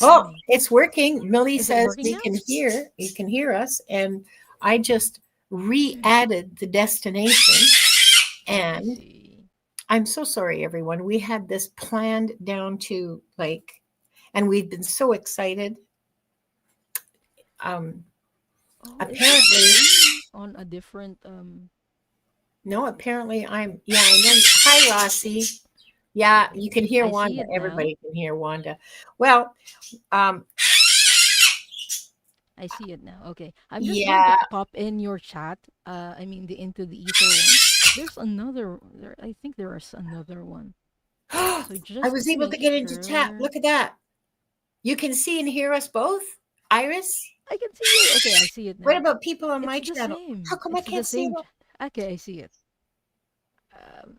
Oh, streaming. it's working. Millie Is it says working you now? can hear, us, and I just re-added the destination. Oh, I And see. I'm so sorry, everyone. We had this planned down to like, and we've been so excited. Um, Oh, is it apparently, showing on a different no, apparently yeah, I know. Hi, Rossi. Yeah, okay. you can hear I see Wanda. it now. Everybody can hear Wanda. Well, um, I see it now. Okay. I'm just going to yeah, pop in your chat. I mean the into the ether one. There's another there I think there is another one. So I just was to able to make get into chat. sure Look at that. You can see and hear us both, Iris. I can see you. Okay, I see it What now. about people on It's my the channel? How same. come I It's the can't see it? same chat. Okay, I see it.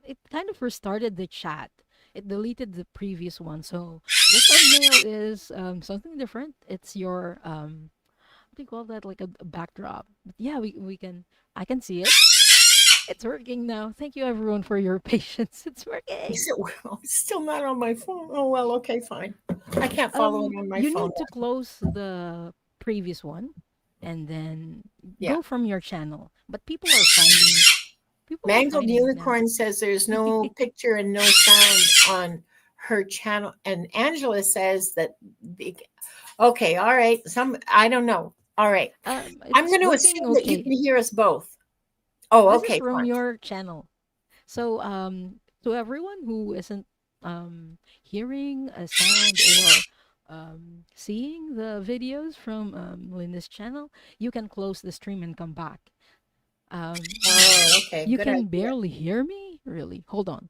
It kind of restarted the chat. It deleted the previous one. So the thumbnail is something different. It's your what do you call that? Like a backdrop. But yeah, we can I can see it. It's working now. Thank you everyone for your patience. It's working. Is it, well, it's still not on my phone. Oh, well, okay, fine. I can't follow it on my You phone. need to close the previous one and then Yeah. go from your channel. But people are Mangled finding it now. Unicorn says there's no picture and no sound on her channel. And Angela says that, okay, all right. I don't know. All right. I'm It's going to working assume that you okay. can hear us both. Oh, This is okay, from fine. your channel. So to everyone who isn't hearing a sound or seeing the videos from Linda's channel, you can close the stream and come back. Oh, okay. You Good can idea. barely hear me? Really? Hold on.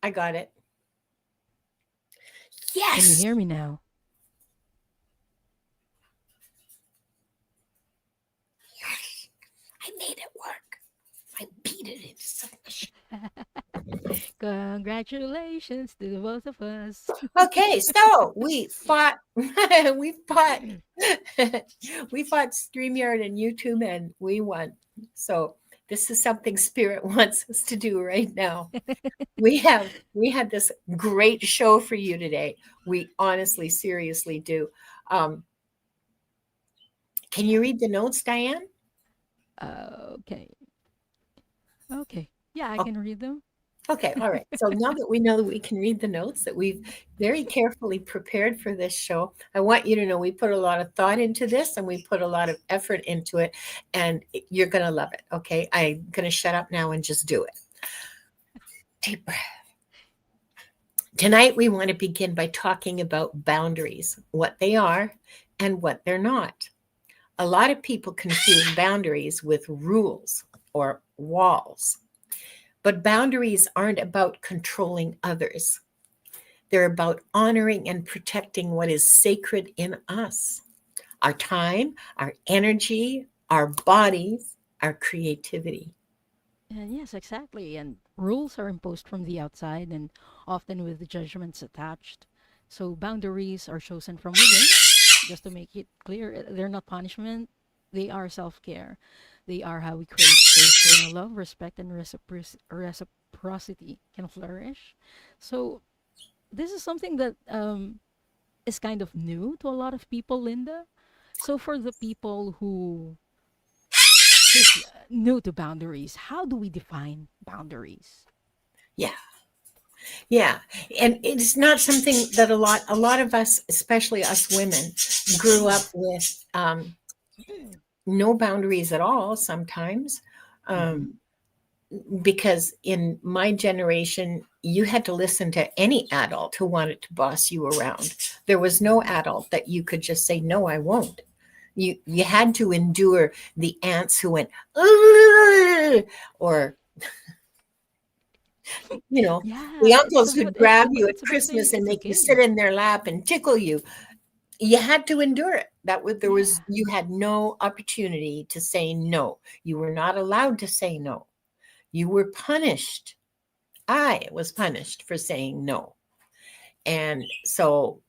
I got it. Can you Yes. hear me now? Yes. I made it work. I beat it into submission. Congratulations to the both of us. Okay, so we fought, we fought, we fought StreamYard and YouTube, and we won. So this is something Spirit wants us to do right now. We had this great show for you today. We honestly, seriously do. Um, can you read the notes, Diane? Okay. Okay. Yeah, I can read them. Okay, all right. So now that we know that we can read the notes, that we've very carefully prepared for this show, I want you to know we put a lot of thought into this and we put a lot of effort into it, and you're going to love it. Okay, I'm going to shut up now and just do it. Deep breath. Tonight, we want to begin by talking about boundaries, what they are and what they're not. A lot of people confuse boundaries with rules or walls, but boundaries aren't about controlling others. They're about honoring and protecting what is sacred in us, our time, our energy, our bodies, our creativity. And yes, exactly. And rules are imposed from the outside and often with judgments attached. So boundaries are chosen from within. Just to make it clear, they're not punishment, they are self care. They are how we create space where love, respect, and reciprocity can flourish. So, this is something that is kind of new to a lot of people, Linda. So, for the people who's new to boundaries, how do we define boundaries? Yeah. Yeah. And it's not something that a lot of us, especially us women, grew up with no boundaries at all sometimes. Mm-hmm. Um, because in my generation, you had to listen to any adult who wanted to boss you around. There was no adult that you could just say, no, I won't. You had to endure the aunts who went, "Ugh," or the Yeah, uncles who'd grab you at it's a good thing. Christmas and It's make you sit okay. in their lap and tickle you. You had to endure it. Yeah. You had no opportunity to say no. You were not allowed to say no. You were punished. I was punished for saying no. And so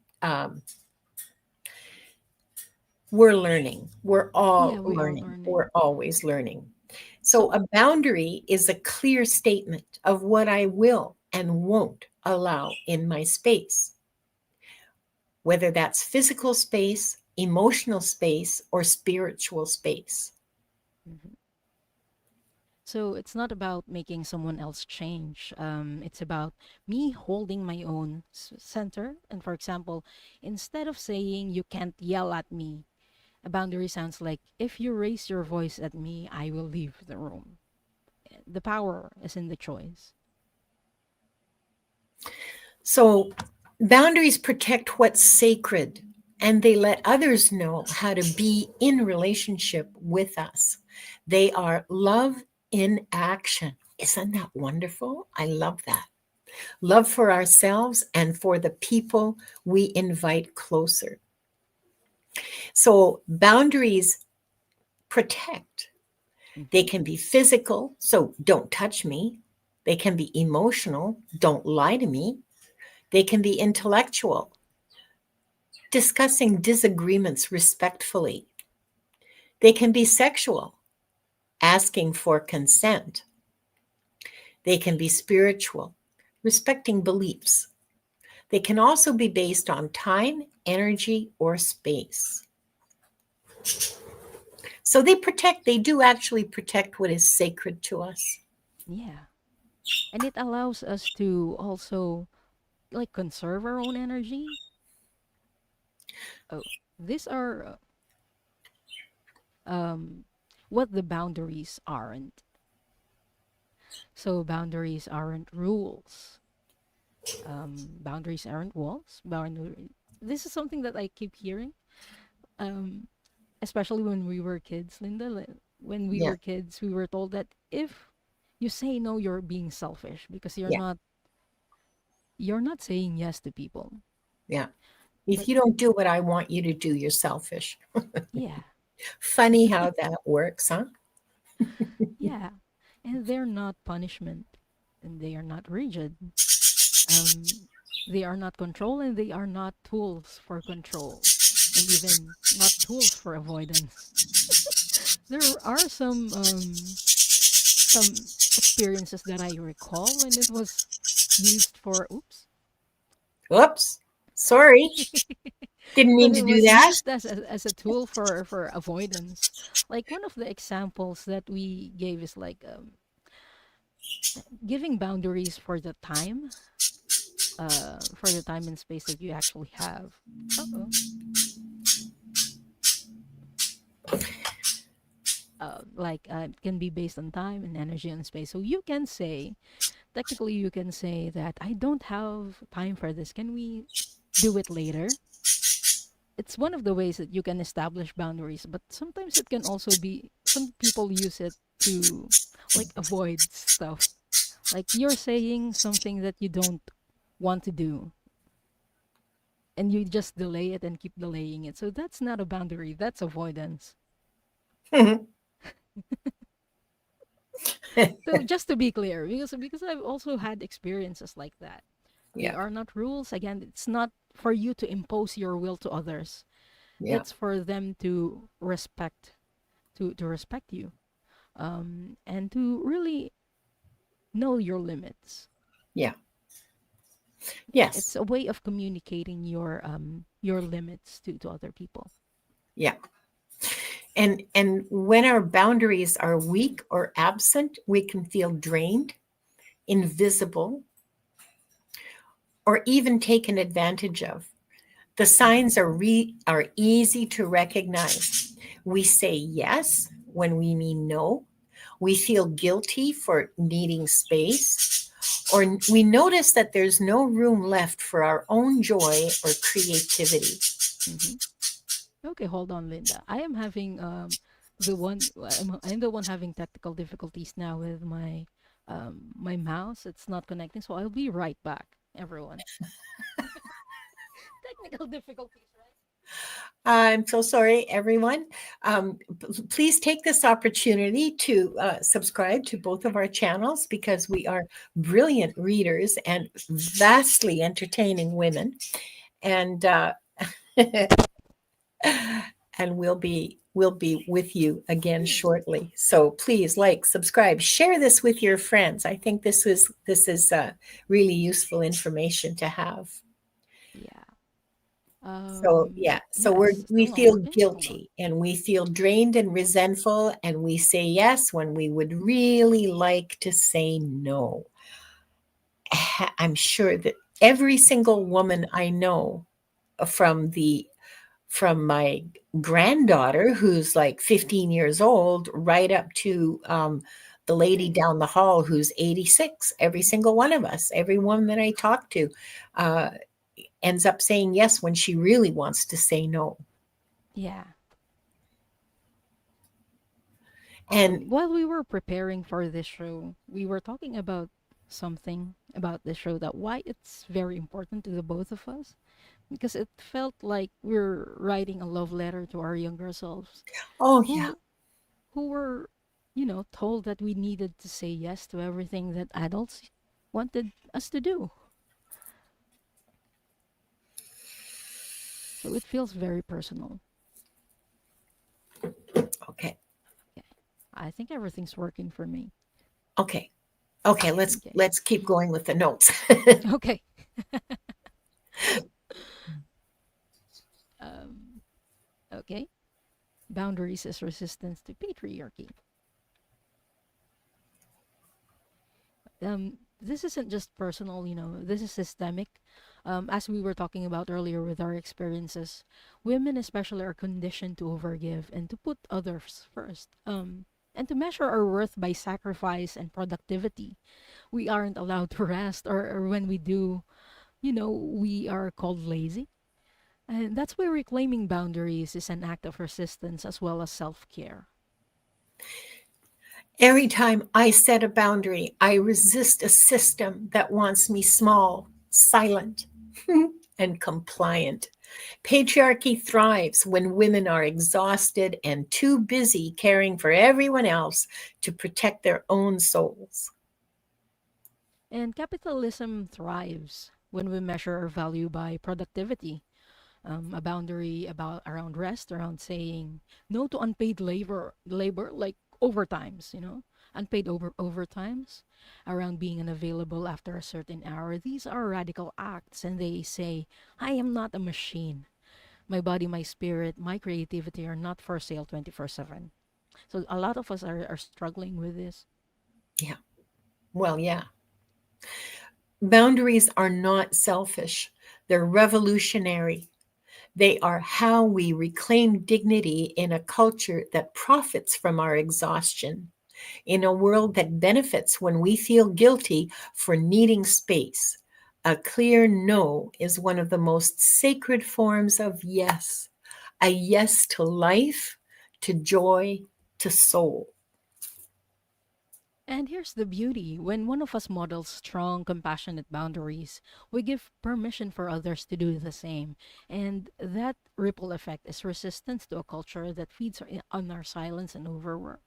we're learning. We're all Yeah, we are learning. We're learning. always learning. So So, a boundary is a clear statement of what I will and won't allow in my space. whether that's physical space, emotional space, or spiritual space. Mhm. So it's not about making someone else change. It's about me holding my own center. And for example, instead of saying you can't yell at me, a boundary sounds like if you raise your voice at me, I will leave the room. The power is in the choice. So boundaries protect what's sacred, and they let others know how to be in relationship with us. They are love in action. Isn't that wonderful? I love that. Love for ourselves and for the people we invite closer. So boundaries protect. They Hmm. can be physical, so don't touch me. They can be emotional, don't lie to me. They can be intellectual, discussing disagreements respectfully. They can be sexual, asking for consent. They can be spiritual, respecting beliefs. They can also be based on time, energy, or space. So they do actually protect what is sacred to us. Yeah. And it allows us to also like conserve our own energy. Oh, these are um, what the boundaries aren't. So boundaries aren't rules. Boundaries aren't walls. This is something that I keep hearing, um, especially when we were kids, Linda. When we Yeah, were kids, we were told that if you say no, you're being selfish because yeah, you're not saying yes to people. yeah. If But you don't do what I want you to do, you're selfish. yeah, Funny how that works, huh? yeah, and they're not punishment, and they are not rigid. Um, they are not control, and they are not tools for control, and even not tools for avoidance. There are some experiences that I recall when it was used for oops Oops. Sorry. Didn't mean when to it do was that. used as a tool for avoidance. Like one of the examples that we gave is like giving boundaries for the time and space that you actually have. Uh-oh. It can be based on time and energy and space. So you can say, technically, you can say that I don't have time for this. Can we do it later? It's one of the ways that you can establish boundaries, but sometimes it can also be some people use it to like avoid stuff. Like you're saying something that you don't want to do and you just delay it and keep delaying it. So that's not a boundary, that's avoidance. So just to be clear, because I've also had experiences like that. They Yeah, are not rules. Again, it's not for you to impose your will to others. yeah, It's for them to respect you. And to really know your limits. yeah, It's yes, a way of communicating your limits to other people. yeah. And when our boundaries are weak or absent, we can feel drained, invisible, or even taken advantage of. The Hmm. signs are easy to recognize. We say yes when we mean no. We feel guilty for needing space, or we notice that there's no room left for our own joy or creativity. Hmm. Okay, hold on, Linda. I am having I'm the one having technical difficulties now with my mouse. It's not connecting, so I'll be right back, everyone. Technical difficulties, right? I'm so sorry, everyone. Please take this opportunity to subscribe to both of our channels because we are brilliant readers and vastly entertaining women. And and we'll be with you again shortly. So please like, subscribe, share this with your friends. I think this is really useful information to have. Yeah. So yeah, so Yes, we still not feel working. Hold on. guilty and we feel drained and resentful, and we say yes when we would really like to say no. I'm sure that every single woman I know, from the from my granddaughter who's like 15 years old right up to the lady down the hall who's 86, every single one of us, every woman that I talk to, uh, ends up saying yes when she really wants to say no. Yeah. And While we were preparing for this show, we were talking about something about this show that why it's very important to the both of us because it felt like we're writing a love letter to our younger selves oh yeah, who who were, told that we needed to say yes to everything that adults wanted us to do. So it feels very personal. okay, Okay. I think everything's working for me. okay, okay, Okay. let's keep going with the notes. Okay. um, okay. Boundaries is resistance to patriarchy. This isn't just personal, this is systemic. As we were talking about earlier with our experiences, women especially are conditioned to overgive and to put others first. And to measure our worth by sacrifice and productivity. We aren't allowed to rest, or when we do, we are called lazy. And that's why reclaiming boundaries is an act of resistance as well as self care. Every time I set a boundary, I resist a system that wants me small, silent, and compliant. Patriarchy thrives when women are exhausted and too busy caring for everyone else to protect their own souls. And capitalism thrives when we measure our value by productivity. A boundary about around rest, around saying no to unpaid labor like overtimes, unpaid overtimes, around being unavailable after a certain hour. These are radical acts, and they say, I am not a machine. My body, my spirit, my creativity are not for sale 24/7. So a lot of us are struggling with this. Yeah. Well, yeah. Boundaries are not selfish, they're revolutionary. They are how we reclaim dignity in a culture that profits from our exhaustion, in a world that benefits when we feel guilty for needing space. A clear no is one of the most sacred forms of yes, a yes to life, to joy, to soul. And here's the beauty when one of us models strong, compassionate boundaries, we give permission for others to do the same. And that ripple effect is resistance to a culture that feeds on our silence and overwork.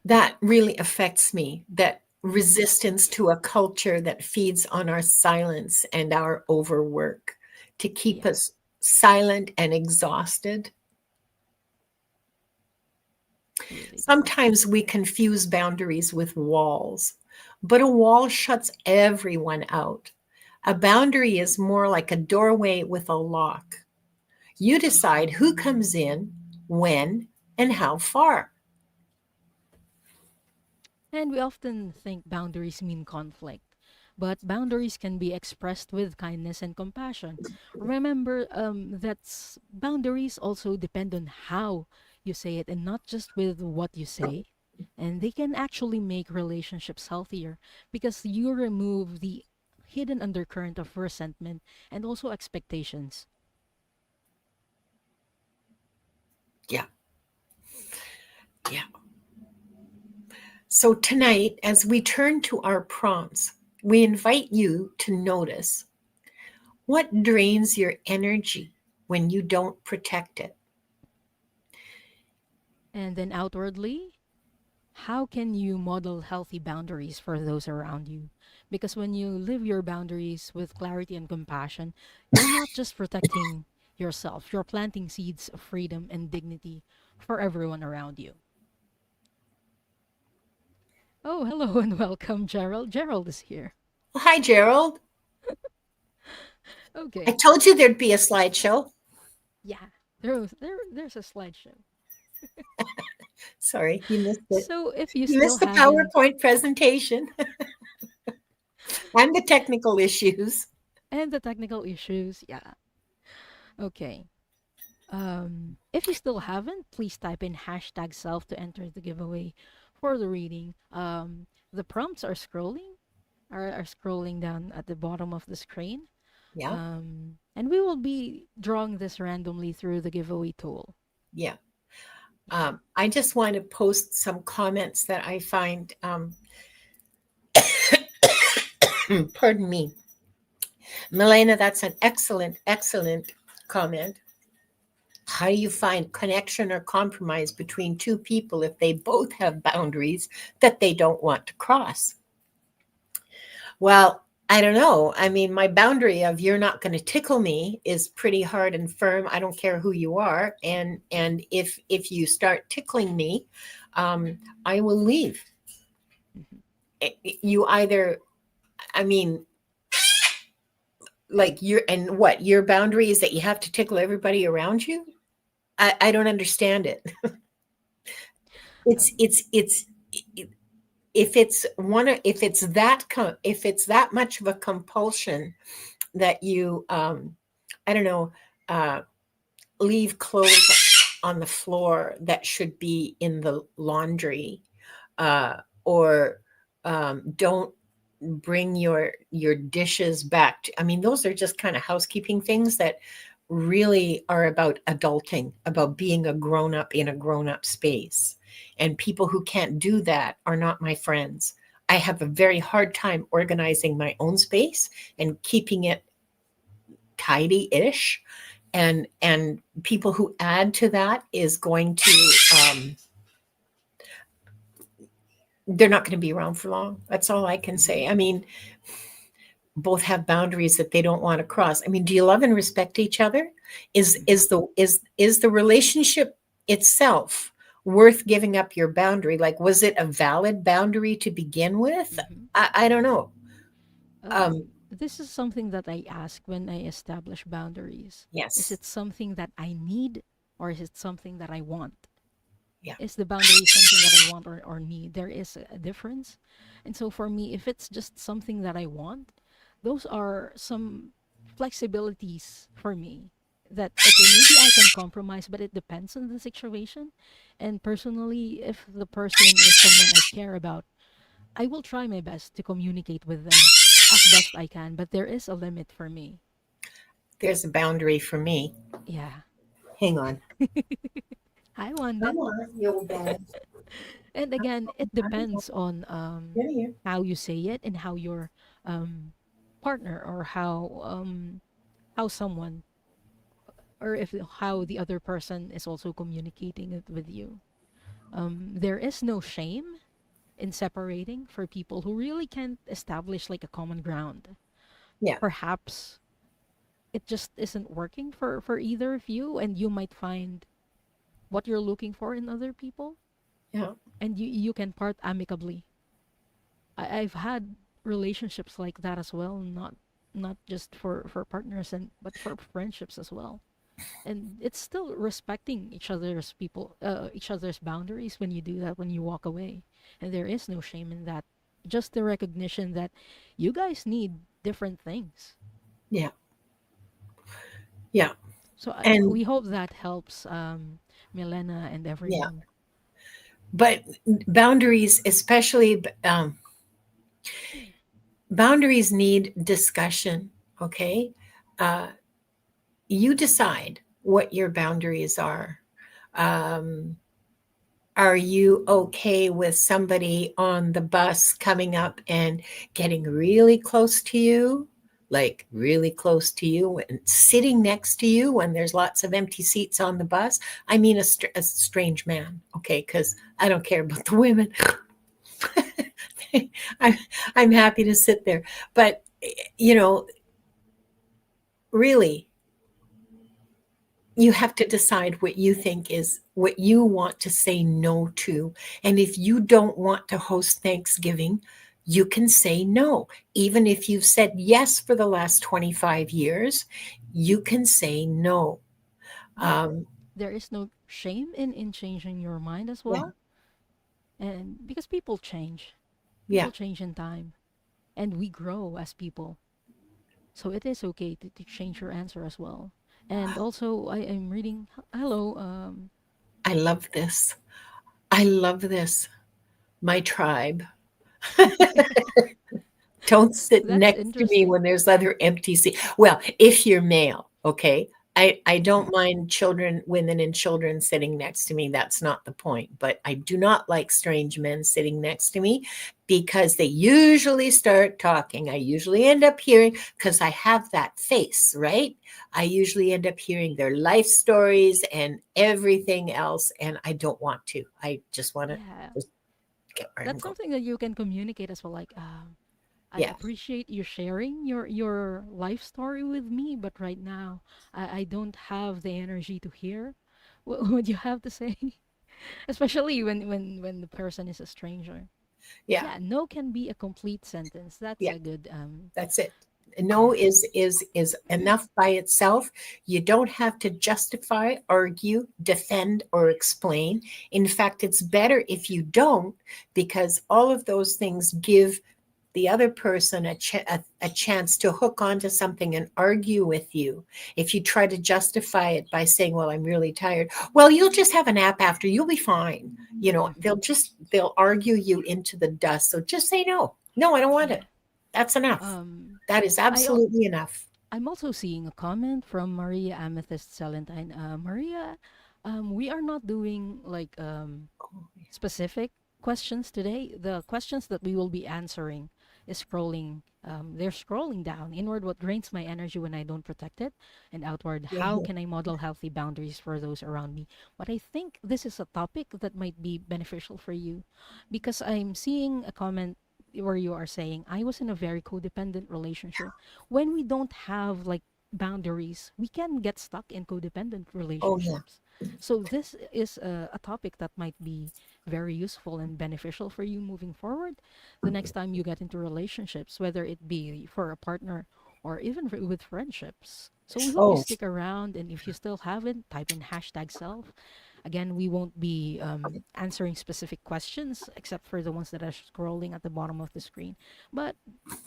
That really affects me, that Mm-hmm. resistance to a culture that feeds on our silence and our overwork to keep Yeah, us silent and exhausted. really does. Sometimes we confuse boundaries with walls, but a wall shuts everyone out. A boundary is more like a doorway with a lock. You decide who comes in, when, and how far. And we often think boundaries mean conflict, but boundaries can be expressed with kindness and compassion. Remember that boundaries also depend on how you say it and not just with what you say. And they can actually make relationships healthier because you remove the hidden undercurrent of resentment and also expectations. Yeah, yeah. So tonight, as we turn to our prompts, we invite you to notice what drains your energy when you don't protect it. And then outwardly, how can you model healthy boundaries for those around you? Because when you live your boundaries with clarity and compassion, you're not just protecting yourself, you're planting seeds of freedom and dignity for everyone around you. Oh, hello and welcome, Gerald. Gerald is here. Hi, Gerald. I Okay. told you there'd be a slideshow. Yeah. There's a slideshow. Sorry, you missed it. So if you You still missed the haven't, PowerPoint presentation and the technical issues. and the technical issues, yeah. Okay. If you still haven't, please type in hashtag self to enter the giveaway for the reading. The prompts are scrolling down at the bottom of the screen. Yeah, And we will be drawing this randomly through the giveaway tool. yeah. Yeah. I just want to post some comments that I find, pardon me, Milena, that's an excellent, excellent comment. How do you find connection or compromise between two people if they both have boundaries that they don't want to cross? Well, I don't know. I mean, my boundary of you're not going to tickle me is pretty hard and firm. I don't care who you are, and if you start tickling me, I will leave. Mhm. You either, I mean, like your and what your boundary is that you have to tickle everybody around you. I don't understand it. Um, It's if it's if it's if it's that much of a compulsion that you I don't know, uh leave clothes on the floor that should be in the laundry, or don't bring your dishes back to, I mean, those are just kind of housekeeping things that really are about adulting, about being a grown up in a grown up space. And people who can't do that are not my friends. I have a very hard time organizing my own space and keeping it tidy-ish. And people who add to that is going to they're not going to be around for long. That's all I can mhm. say. I mean, both have boundaries that they don't want to cross. I mean, do you love and respect each other? Is the relationship itself worth giving up your boundary? Like, was it a valid boundary to begin with? Mhm. I don't know. Um, Um, this is something that I ask when I establish boundaries. Is yes, it something that I need, or is it something that I want? yeah, Is the boundary something that I want or need? There is a difference. And so for me, if it's just something that I want, those are some flexibilities for me that, okay, maybe I can compromise, but it depends on the situation. And personally, if the person is someone I care about, I will try my best to communicate with them as best I can, but there is a limit for me. there's a boundary for me. Yeah. Hang on. Hi, Wanda. Come on, you old bag. And again, it depends on Get here. how you say it and how your partner, or how someone, or if how the other person is also communicating it with you. There is no shame in separating for people who really can't establish like a common ground. Yeah, Perhaps it just isn't working for either of you, and you might find what you're looking for in other people, yeah, and you can part amicably. I've had relationships like that as well, not just for partners, and but for friendships as well. And it's still respecting each other's boundaries when you do that, when you walk away. And there is no shame in that. Just the recognition that you guys need different things. yeah, yeah. So And we hope that helps, Milena and yeah, everyone. but boundaries, especially boundaries need discussion. Okay. Uh, you decide what your boundaries are. Um, are you okay with somebody on the bus coming up and getting really close to you? Like really close to you and sitting next to you when there's lots of empty seats on the bus? I mean, a strange man, okay? Because I don't care about the women. I'm, I'm happy to sit there. But, you know, really, you have to decide what you think is what you want to say no to. And if you don't want to host Thanksgiving, You can say no. Even if you've said yes for the last 25 years, you can say no. Yeah, Um, there is no shame in changing your mind as yeah, well. And because yeah. people change in time, and we grow as people. So it is okay to change your answer as well. And also, I am reading. Hello. I love this. I love this. My tribe. Don't sit That's next to me interesting. when there's other empty seats. Well, if you're male, okay. I Mm-hmm. don't mind children, women and children sitting next to me. That's not the point. But I do not like strange men sitting next to me because they usually start talking. I usually end up hearing, because I have that face, right? I usually end up hearing their life stories and everything else. And I don't want to. I just want to Yeah, just get where I'm that's going. something that you can communicate as well. I Yeah. appreciate you sharing your life story with me, but right now I don't have the energy to hear what you have to say, especially when the person is a stranger. Yeah. Yeah, no can be a complete sentence. That's Yeah. a good That's it. No yeah. is enough by itself. You don't have to justify, argue, defend, or explain. In fact, it's better if you don't, because all of those things give the other person a chance to hook onto something and argue with you. If you try to justify it by saying, well, I'm really tired, well, you'll just have a nap after, you'll be fine. Hmm. They'll argue you into the dust. So just say no. No, I don't want Yeah. it. That's enough. Um That is I al- absolutely enough. I'm also seeing a comment from Maria Amethyst Salentine. Maria, we are not doing like specific questions today. The questions that we will be answering is scrolling. They're scrolling down. Inward, what drains my energy when I don't protect it? And outward, how Yeah. can I model healthy boundaries for those around me? But I think this is a topic that might be beneficial for you because I'm seeing a comment where you are saying, I was in a very codependent relationship. When we don't have like boundaries, we can get stuck in codependent Oh, yeah. relationships. So this is a topic that might be very useful and beneficial for you moving forward the next time you get into relationships, whether it be for a partner or even with friendships. So we hope you Oh, stick around, and if you still haven't, type in hashtag self. Again, we won't be answering specific questions except for the ones that are scrolling at the bottom of the screen. But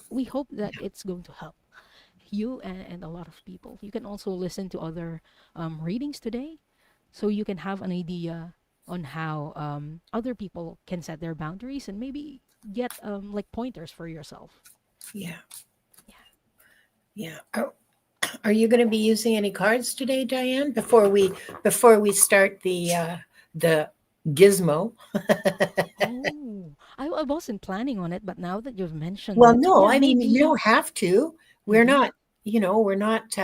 we hope that it's going to help you and a lot of people. You can also listen to other readings today so you can have an idea on how other people can set their boundaries and maybe get like pointers for yourself. yeah. Yeah. Yeah. Are you going to be using any cards today, Diane, before we start the gizmo? I wasn't planning on it, but now that you've mentioned Well, it, no, yeah, I mean, you maybe. don't have to. We're Hmm. not, we're not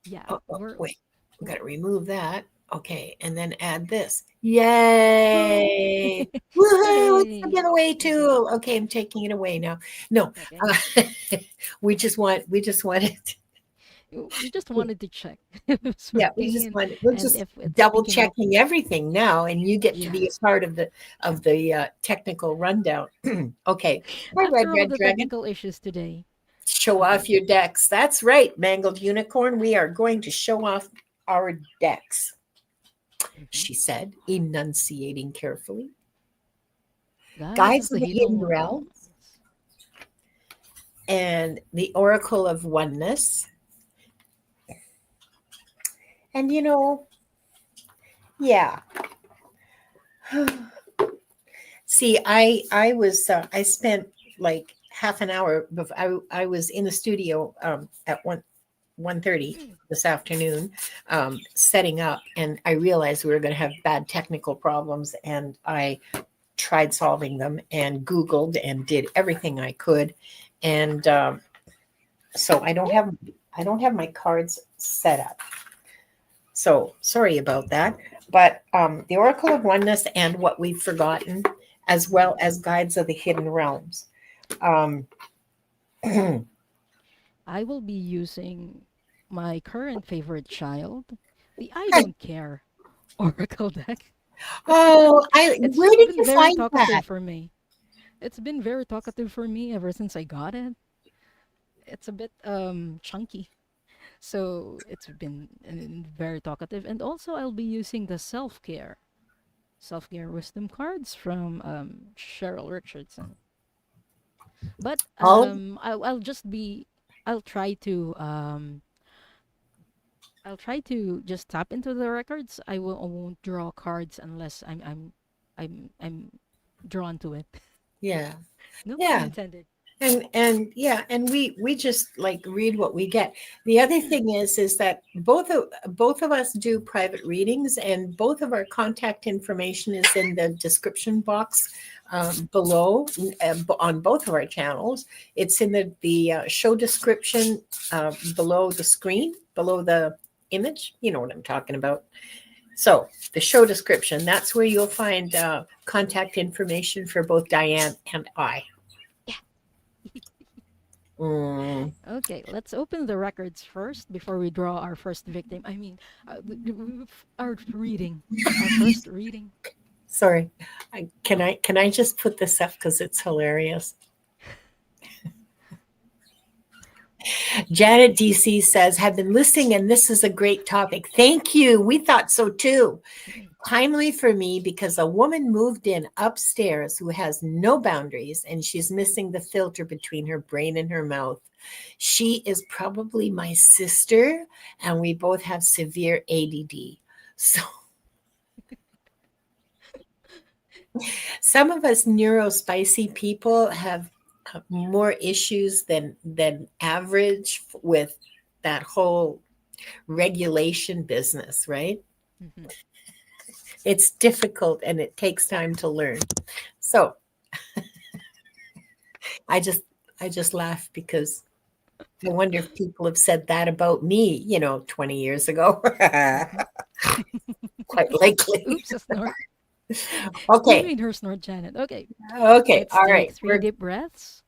Yeah, oh, we're. wait. We got w- to remove that. Okay, and then add this. Oh, Yay! Woohoo! It's the yay! giveaway Hmm. tool. Okay, I'm taking it away now. No, Okay. uh, we just want it. We just wanted to check if it's Yeah, we working just want it. We're and just if it's double picking up. checking everything now, and you get to Yeah. be a part of the technical rundown. Okay. Hi, Red After all Red the Dragon. technical issues today. Show off Okay. your decks. That's right, Mangled Unicorn. We are going to show off our decks, Hmm. she said, enunciating carefully. Guides of Guides the of the Hidden Hidden Realms Ones. and the Oracle of Oneness. And yeah. See, I spent like half an hour before I was in the studio at 1:30 this afternoon, setting up, and I realized we were going to have bad technical problems, and I tried solving them and Googled and did everything I could, and so I don't have my cards set up. So sorry about that. But the Oracle of Oneness and What We've Forgotten, as well Mhm. as Guides of the Hidden Realms. Um, I will be using my current favorite child, the I Don't Care Oracle deck. oh, I It's where just did been you very find that? talkative for me. It's been very talkative for me ever since I got it. It's a bit chunky. So it's been very talkative. And also I'll be using the self-care wisdom cards from Cheryl Richardson. But All of I'll just be I'll try to just tap into the records. I won't draw cards unless I'm drawn to it. yeah. No pun Yeah. intended. And yeah, and we just like read what we get. The other thing is that both of us do private readings, and both of our contact information is in the description box below on both of our channels. It's in the show description below the screen, below the image. You know what I'm talking about. So the show description, that's where you'll find contact information for both Diane and I. Yeah. Mm. Okay, let's open the records first before we draw our first victim. Our reading, our first reading. Sorry. Can I just put this up because it's hilarious? Janet DC says, have been listening and this is a great topic. Thank you. We thought so too. Timely for me because a woman moved in upstairs who has no boundaries and she's missing the filter between her brain and her mouth. She is probably my sister, and we both have severe ADD. So some of us neurospicy people have more issues than average with that whole regulation business, right? Mhm. It's difficult and it takes time to learn. So I just I just laugh because I wonder if people have said that about me, 20 years ago. Mhm. Quite likely. Oops, a snort. You Okay. made her snort, Janet. Okay, Okay. let's All take right. three deep breaths.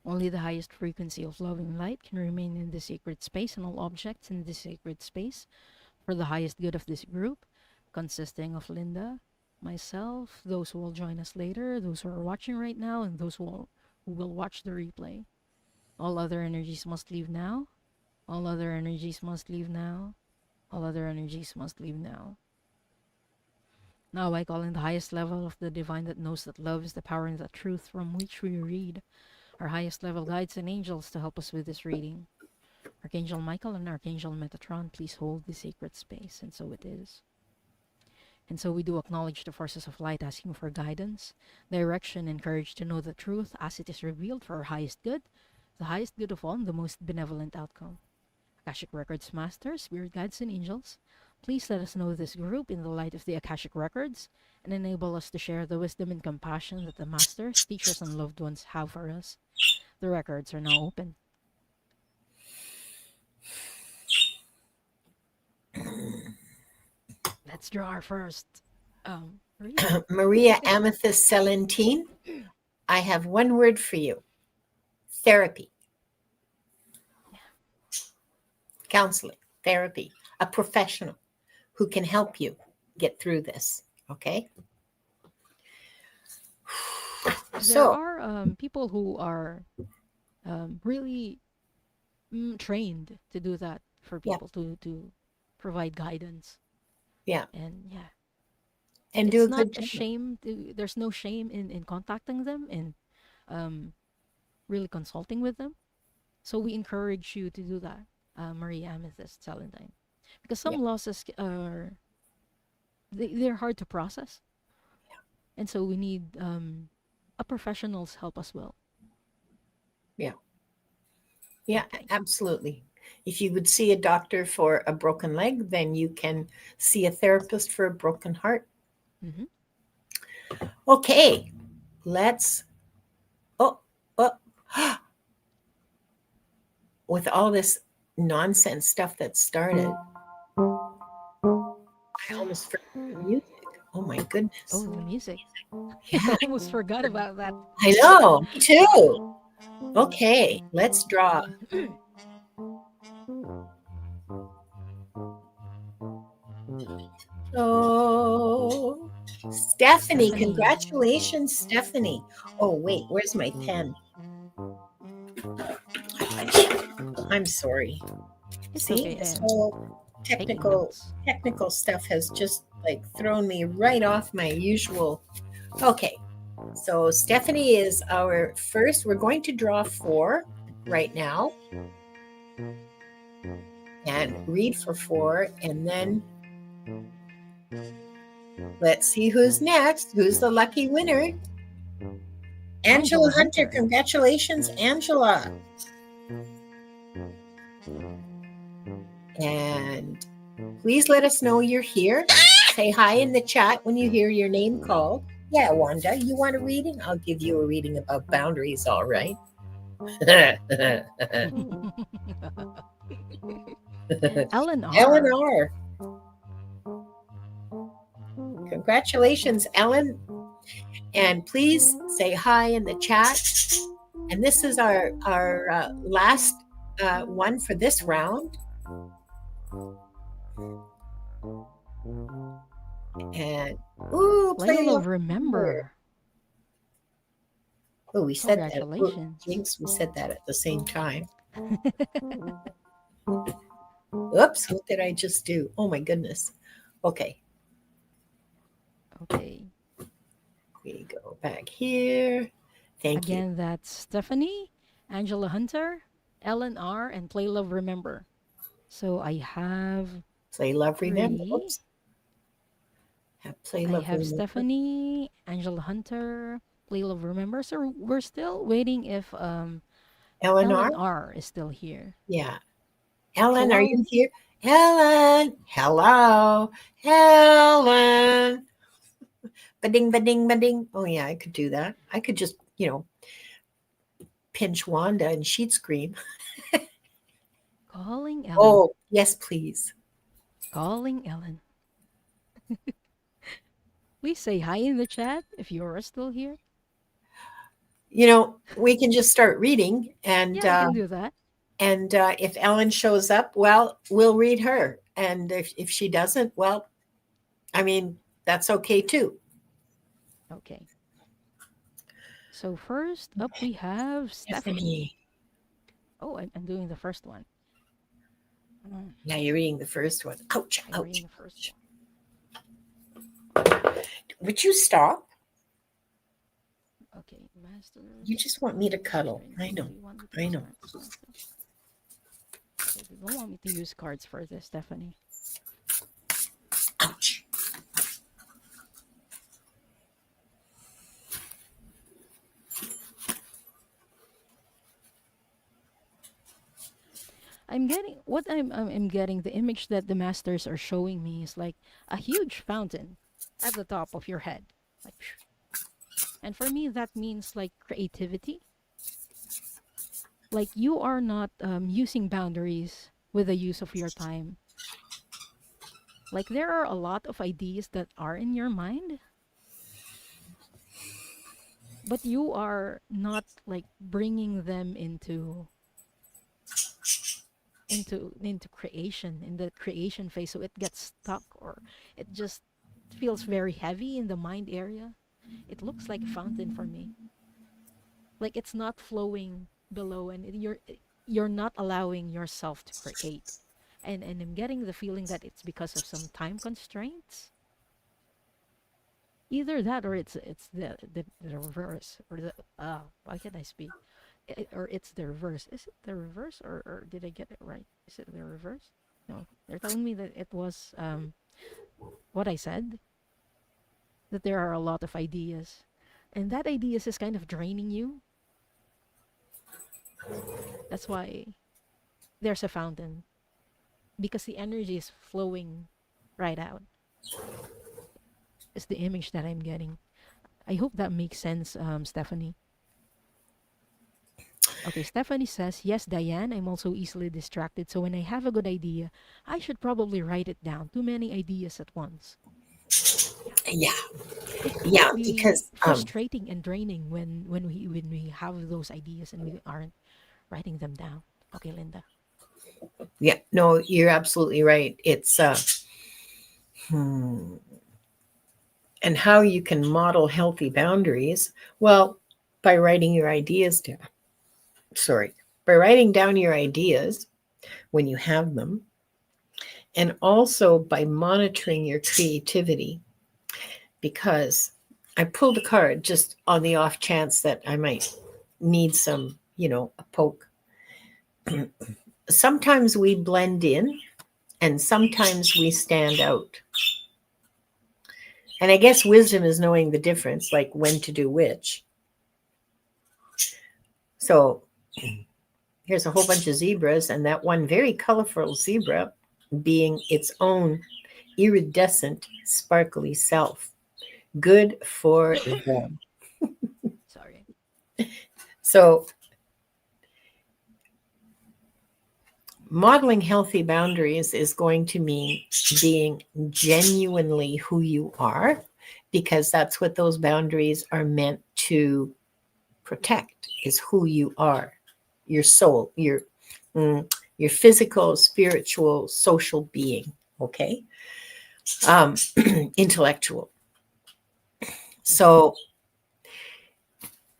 Only the highest frequency of love and light can remain in the sacred space, and all objects in this sacred space for the highest good of this group, consisting of Linda, myself, those who will join us later, those who are watching right now, and those who will watch the replay. All other energies must leave now. All other energies must leave now. All other energies must leave now. Now I call in the highest level of the divine that knows that love is the power and the truth from which we read. Our highest level guides and angels to help us with this reading. Archangel Michael and Archangel Metatron, please hold the sacred space. And so it is. And so we do acknowledge the forces of light asking for guidance, direction, and courage to know the truth as it is revealed for our highest good, the highest good of all, and the most benevolent outcome. Akashic Records Master, Spirit Guides, and Angels, please let us know this group in the light of the Akashic Records and enable us to share the wisdom and compassion that the Masters, teachers, and loved ones have for us. The records are now open. Let's draw our first reading. Maria Amethyst Celentine, I have one word for you: therapy, counseling, therapy, a professional who can help you get through this. Okay. There So, are people who are really trained to do that for yeah, people to provide guidance. yeah, And yeah, and do it's a not good a job. shame to, there's no shame in contacting them and um, really consulting with them. So we encourage you to do that, Marie Amethyst Salentine, because Yeah, some losses are they're hard to process, and so we need a professional's help as well. yeah, yeah, Okay. absolutely. If you would see a doctor for a broken leg, then you can see a therapist for a broken heart. Mm-hmm. Okay, let's. Oh, oh, with all this nonsense stuff that started, I almost forgot the music. Oh my Oh, goodness. the music. I Yeah, almost forgot about that. I know. Me too. Okay, let's draw. Oh, Stephanie, Stephanie. congratulations, Stephanie. Oh, wait, where's my pen? I'm sorry. It's See, okay. this I'm whole taking technical notes. technical stuff has just like thrown me right off my usual. Okay, so Stephanie is our first. We're going to draw four right now and read for four, and then let's see who's next. Who's the lucky winner? Angela Angela Hunter. Hunter. Congratulations, Angela. And please let us know you're here. Say hi in the chat when you hear your name called. Yeah, Wanda, you want a reading? I'll give you a reading about boundaries, all right. Ellen R. Eleanor. Congratulations, Ellen. And please say hi in the chat. And this is our last one for this round. And ooh, play Layla love. of Remember. Oh, we said that. Oh, Congratulations. Jinx, we said that at the same time. Oops, what did I just do? Oh my goodness. Okay, Okay. we go back here. Thank you. Again, that's Stephanie, Angela Hunter, Ellen R., and Play Love Remember. So I have Play love, remember. three. Oops. Play I love, have remember. Stephanie, Angela Hunter, Play Love Remember. So we're still waiting if Eleanor? Ellen R. is still here. Yeah. Ellen, are Hello. you here? Ellen. Hello. Ellen. Ba-ding, ba-ding, ba-ding. Oh, yeah, I could do that. I could just, pinch Wanda and she'd scream. Calling Ellen. Oh, yes, please. Calling Ellen. Please say hi in the chat if you're still here. We can just start reading, and Yeah, we can do that. if Ellen shows up, well, we'll read her, and if she doesn't, well, I mean, that's okay too. Okay. So first up we have Stephanie. Stephanie. Oh, I'm doing the first one. Mm, Now you're reading the first one. Ouch, I'm reading ouch. the first one. Would you stop? Okay, You Masters. just want me to cuddle. Restrain. I Do know. you want me to I use know. cards? No, okay, they don't want me to use cards for this, Stephanie. Ouch. I'm getting what I'm getting. The image that the masters are showing me is like a huge fountain at the top of your head, like, and for me that means like creativity. Like you are not using boundaries with the use of your time. Like there are a lot of ideas that are in your mind, but you are not like bringing them into creation in the creation phase, so it gets stuck or it just feels very heavy in the mind area. It looks like a fountain for me, like it's not flowing below, and you're not allowing yourself to create. And I'm getting the feeling that it's because of some time constraints. Either that or it's the reverse, or the why can't I speak? Or it's the reverse. Is it the reverse, or did I get it right? Is it the reverse? No, they're telling me that it was what I said, that there are a lot of ideas, and that ideas is kind of draining you. That's why there's a fountain, because the energy is flowing right out. Is the image that I'm getting. I hope that makes sense, Stephanie. Okay, Stephanie says, yes, Diane, I'm also easily distracted. So when I have a good idea, I should probably write it down. Too many ideas at once. Yeah. It Yeah. can be Because, frustrating and draining when we have those ideas and we aren't writing them down. Okay, Linda. yeah, no, you're absolutely right. It's, hmm, and how you can model healthy boundaries. Well, by writing your ideas down. Sorry. By writing down your ideas when you have them, and also by monitoring your creativity. Because I pulled a card just on the off chance that I might need some, a poke. Sometimes we blend in and sometimes we stand out. And I guess wisdom is knowing the difference, like when to do which. So here's a whole bunch of zebras, and that one very colorful zebra being its own iridescent, sparkly self. Good for them. Sorry. So, modeling healthy boundaries is going to mean being genuinely who you are, because that's what those boundaries are meant to protect, is who you are, your soul, your physical, spiritual, social being. Okay. um, Intellectual. Mm-hmm. So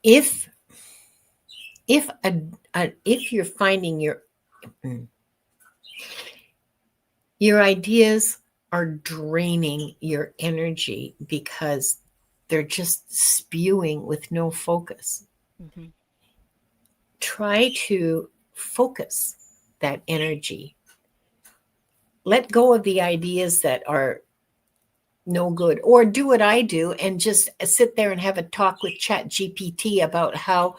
if if you're finding your ideas are draining your energy because they're just spewing with no focus, Mm-hmm. try to focus that energy. Let go of the ideas that are no good, or do what I do and just sit there and have a talk with Chat GPT about how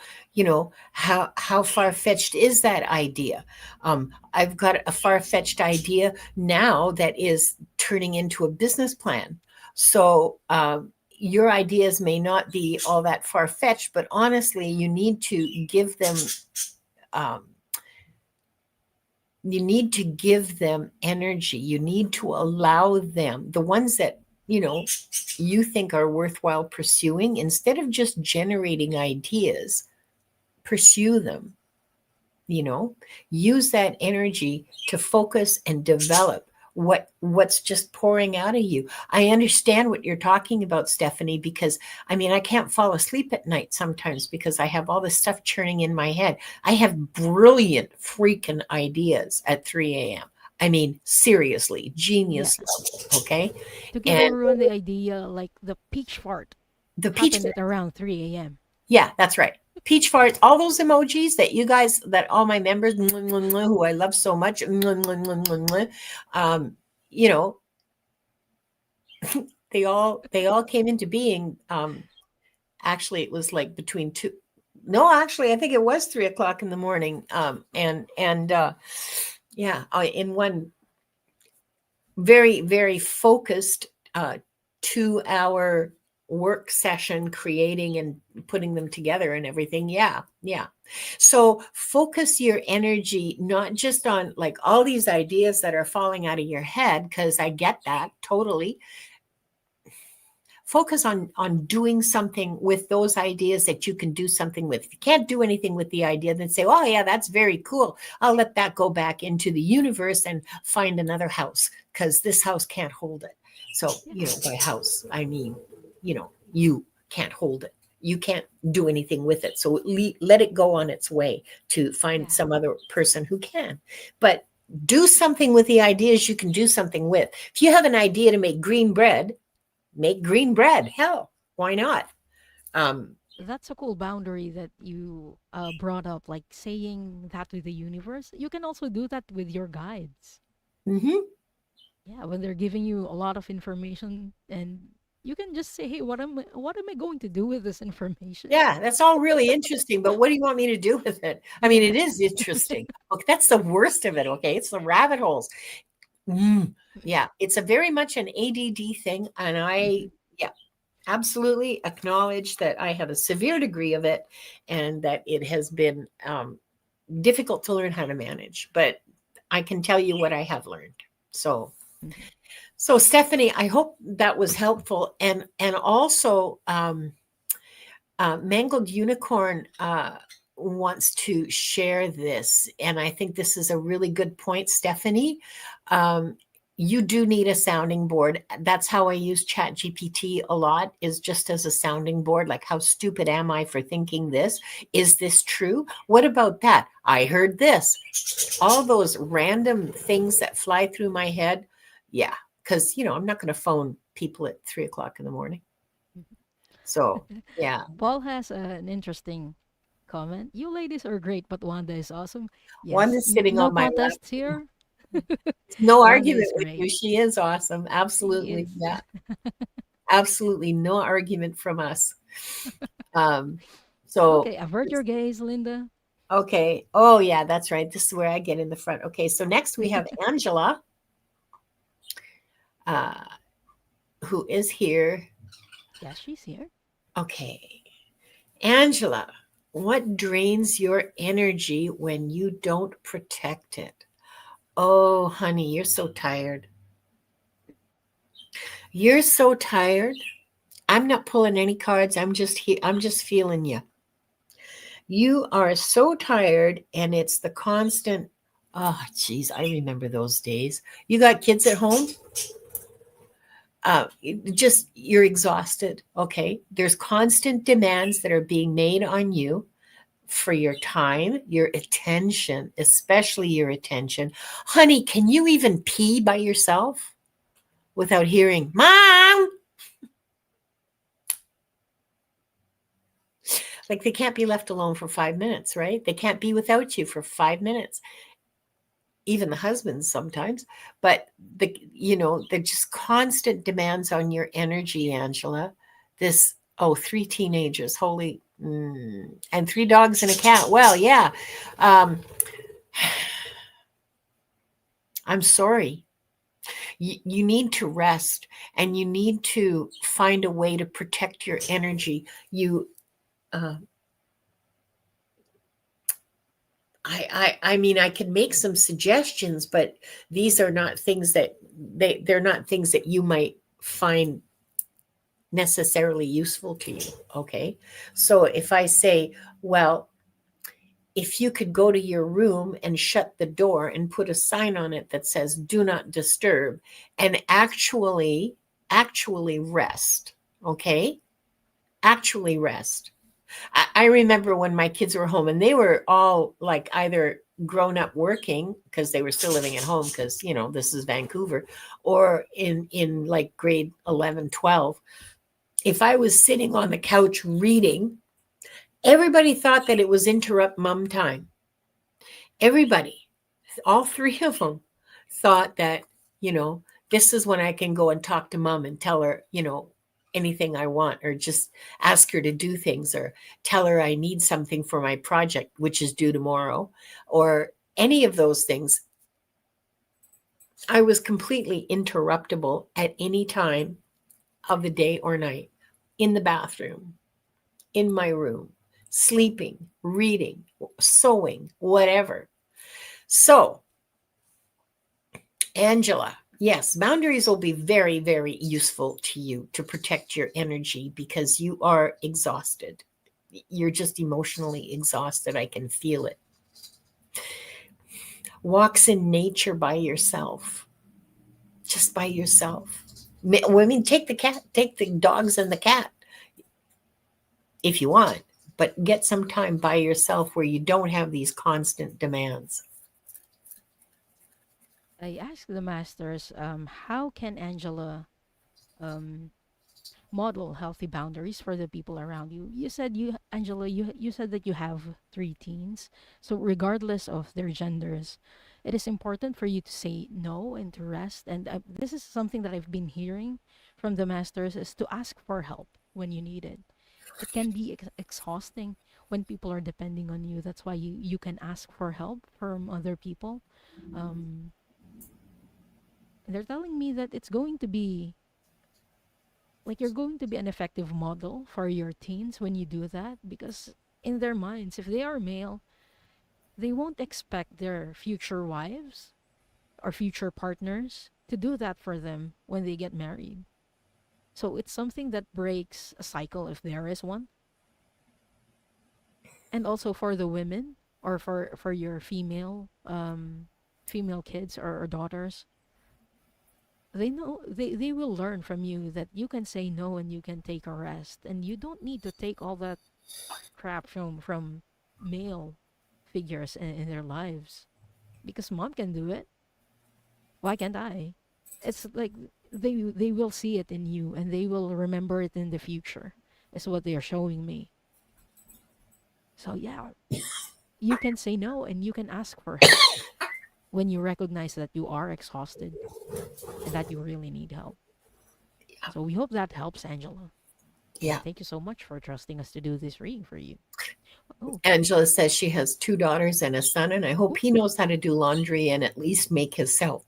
far-fetched is that idea. I've got a far-fetched idea now that is turning into a business plan. So your ideas may not be all that far-fetched, but honestly um, you need to give them energy. You need to allow them, the ones that you think are worthwhile pursuing, instead of just generating ideas, pursue them. you know Use that energy to focus and develop what's just pouring out of you. I understand what you're talking about, Stephanie, because I mean, I can't fall asleep at night sometimes because I have all this stuff churning in my head. I have brilliant freaking ideas at 3 a.m. I mean, seriously, Yeah. genius level. Okay. To give And everyone the idea, like the peach fart the peach happened at around 3 a.m. Yeah, that's right. Peach farts, all those emojis that you guys, that all my members, who I love so much, um, you know, they all came into being. Actually, it was like between two. No, actually, I think it was 3 o'clock in the morning. And yeah, in one very, very focused 2 hour work session, creating and putting them together and everything. Yeah, yeah. So focus your energy not just on like all these ideas that are falling out of your head, because I get that totally. Focus on doing something with those ideas that you can do something with. If you can't do anything with the idea, then say, oh yeah, that's very cool, I'll let that go back into the universe and find another house, because this house can't hold it. So Yeah. by house I mean, you can't hold it, you can't do anything with it, so let it go on its way to find Yeah. some other person who can. But do something with the ideas you can do something with. If you have an idea to make green bread, make green bread. Hell, why not? Um, That's a cool boundary that you brought up, like saying that to the universe. You can also do that with your guides. mhm. Yeah, when they're giving you a lot of information, and you can just say, "Hey, what am I going to do with this information?" Yeah, that's all really interesting, but what do you want me to do with it? I mean, it Yeah. is interesting. Okay, that's the worst of it. Okay, it's the rabbit holes. Yeah, it's a very much an ADD thing, and Hmm. yeah, absolutely acknowledge that I have a severe degree of it, and that it has been difficult to learn how to manage. But I can tell you what I have learned. So Mhm. So Stephanie, I hope that was helpful, and also Mangled Unicorn wants to share this, and I think this is a really good point, Stephanie. Um, you do need a sounding board. That's how I use Chat GPT a lot, is just as a sounding board. Like, how stupid am I for thinking this? Is this true? What about that? I heard this. All those random things that fly through my head. Yeah, because I'm not going to phone people at 3 o'clock in the morning. So yeah, Paul has an interesting comment. You ladies are great, but Wanda is awesome. one Yes, is sitting no on my contest lap. here. No Wanda argument is with great. you. She is awesome. She Absolutely. is. Yeah. Absolutely. No argument from us. Um, so, Okay, avert your gaze, Linda. okay. Oh, yeah, that's right. This is where I get in the front. Okay. So next we have Angela, uh, who is here. Yes, she's here. Okay. Angela, what drains your energy when you don't protect it? Oh, honey, you're so tired. You're so tired. I'm not pulling any cards. I'm just here. I'm just feeling you. You are so tired, and it's the constant. Oh, geez, I remember those days. You got kids at home. Just you're exhausted. Okay, there's constant demands that are being made on you for your time, your attention, especially your attention. Honey, can you even pee by yourself without hearing, Mom? Like, they can't be left alone for 5 minutes, right? They can't be without you for 5 minutes. Even the husbands sometimes, but they're just constant demands on your energy, Angela. This, oh, three teenagers, holy, and three dogs and a cat. Well, yeah. Um, I'm sorry. You need to rest, and you need to find a way to protect your energy. Uh, I mean, I can make some suggestions, but these are not things that they're not things that you might find necessarily useful to you. Okay. So if I say, well, if you could go to your room and shut the door and put a sign on it that says do not disturb, and actually rest. Okay. Actually rest. I remember when my kids were home, and they were all like either grown up working because they were still living at home, because this is Vancouver, or in like grade 11, 12. If I was sitting on the couch reading, everybody thought that it was interrupt mom time. Everybody, all three of them, thought that, you know, this is when I can go and talk to mom and tell her, anything I want, or just ask her to do things, or tell her I need something for my project, which is due tomorrow, or any of those things. I was completely interruptible at any time of the day or night, in the bathroom, in my room, sleeping, reading, sewing, whatever. So, Angela, yes, boundaries will be very, very useful to you to protect your energy, because you are exhausted. You're just emotionally exhausted. I can feel it. Walks in nature by yourself, just by yourself. I mean, take the dogs and the cat if you want, but get some time by yourself where you don't have these constant demands. I asked the masters, how can Angela um, model healthy boundaries for the people around you? You said Angela, you said that you have three teens. So regardless of their genders, it is important for you to say no and to rest. And this is something that I've been hearing from the masters, is to ask for help when you need it. It can be exhausting when people are depending on you. That's why you can ask for help from other people. Um, they're telling me that it's going to be like you're going to be an effective model for your teens when you do that, because in their minds, if they are male, they won't expect their future wives or future partners to do that for them when they get married. So it's something that breaks a cycle if there is one. And also for the women, or for your female kids, or daughters, they know, they will learn from you that you can say no and you can take a rest, and you don't need to take all that crap from male figures in their lives, because mom can do it. Why can't I? It's like they will see it in you and they will remember it in the future. Is what they are showing me. So yeah, you can say no and you can ask for help when you recognize that you are exhausted and that you really need help. So we hope that helps, Angela. Yeah. And thank you so much for trusting us to do this reading for you. Oh, Angela says she has two daughters and a son, and I hope oh, he knows how to do laundry and at least make himself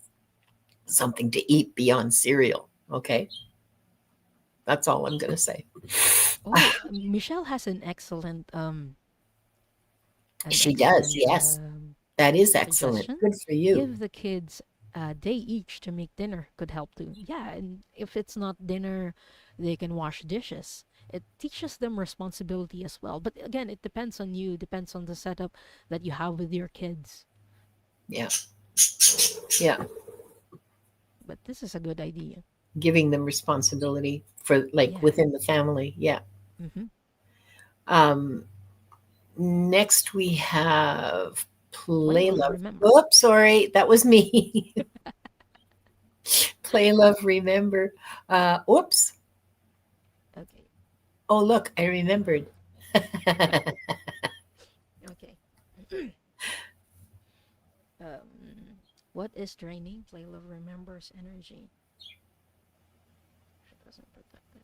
something to eat beyond cereal. Okay. That's all I'm going to say. oh, Michelle has an She does. excellent Yes. That is excellent. suggestion. Good for you. Give the kids a day each to make dinner could help too. Yeah, and if it's not dinner, they can wash dishes. It teaches them responsibility as well. But again, it depends on you, depends on the setup that you have with your kids. Yeah. Yeah. But this is a good idea. Giving them responsibility for like Yeah. within the family. Yeah. Mm-hmm. Um, Next we have Play, Play love, Love. remember. Oops, sorry. That was me. Play Love Remember. Oops. Okay. Oh, look, I remembered. Okay. What is draining? Play, love, remembers energy. She doesn't protect it.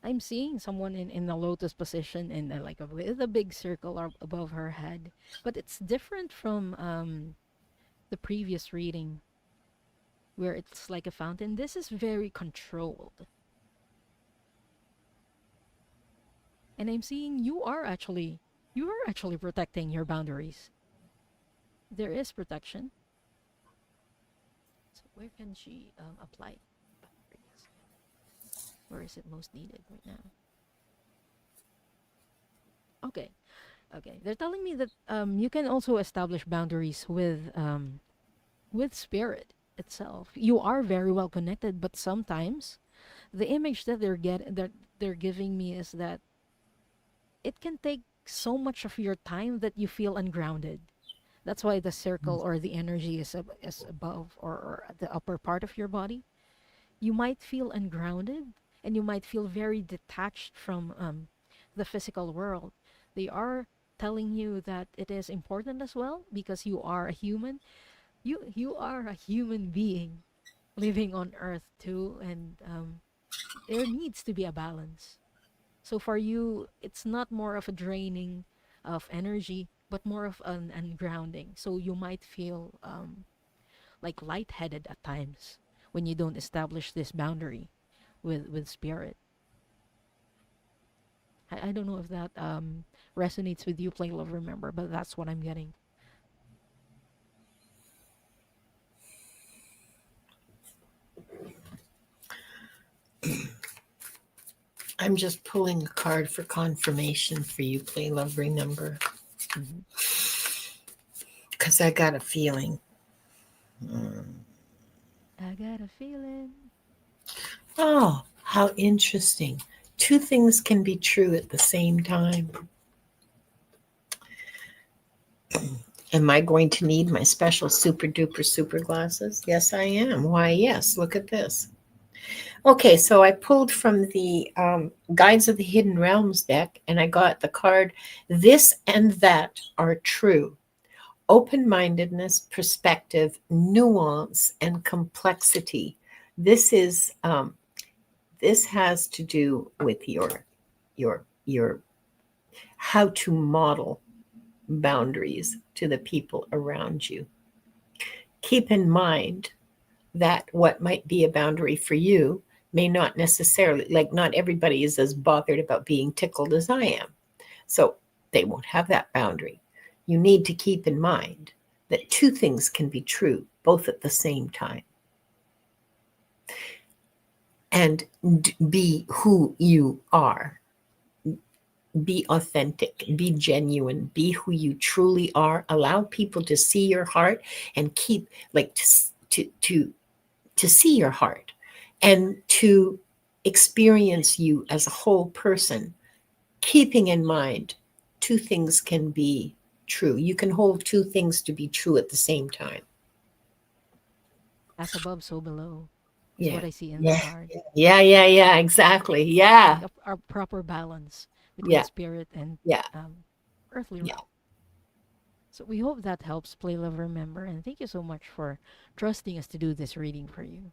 I'm seeing someone in a lotus position and like with a big circle above her head, but it's different from the previous reading where it's like a fountain. This is very controlled, and I'm seeing you are actually protecting your boundaries. There is protection. So where can she apply boundaries? Where is it most needed right now? Okay, okay. They're telling me that you can also establish boundaries with spirit itself. You are very well connected, but sometimes the image that they're giving me is that it can take so much of your time that you feel ungrounded. That's why the circle or the energy is above, or at the upper part of your body. You might feel ungrounded and you might feel very detached from the physical world. They are telling you that it is important as well because you are a human. You are a human being living on earth too, and there needs to be a balance. So for you, it's not more of a draining of energy, but more of an ungrounding. So you might feel like lightheaded at times when you don't establish this boundary with spirit. I don't know if that resonates with you, Play Love Remember, but that's what I'm getting. I'm just pulling a card for confirmation for you, Play Love Remember, Hmm. because I got a feeling. Mm. I got a feeling. Oh, how interesting. Two things can be true at the same time. Am I going to need my special super duper super glasses? Yes, I am. Why, yes, look at this. Okay, so I pulled from the Guides of the Hidden Realms deck and I got the card This and That Are True. Open mindedness, perspective, nuance, and complexity. This is this has to do with your how to model boundaries to the people around you. Keep in mind, that what might be a boundary for you may not necessarily, like, not everybody is as bothered about being tickled as I am. So they won't have that boundary. You need to keep in mind that two things can be true both at the same time. And be who you are. Be authentic, be genuine, be who you truly are. Allow people to see your heart and keep, like, to see your heart and to experience you as a whole person, keeping in mind two things can be true. You can hold two things to be true at the same time. As above, so below is Yeah. what I see in the Yeah. card. Yeah. Exactly. Yeah. Like a proper balance between Yeah. spirit and Yeah. earthly Yeah. realm. So we hope that helps, Play Love Remember, and thank you so much for trusting us to do this reading for you.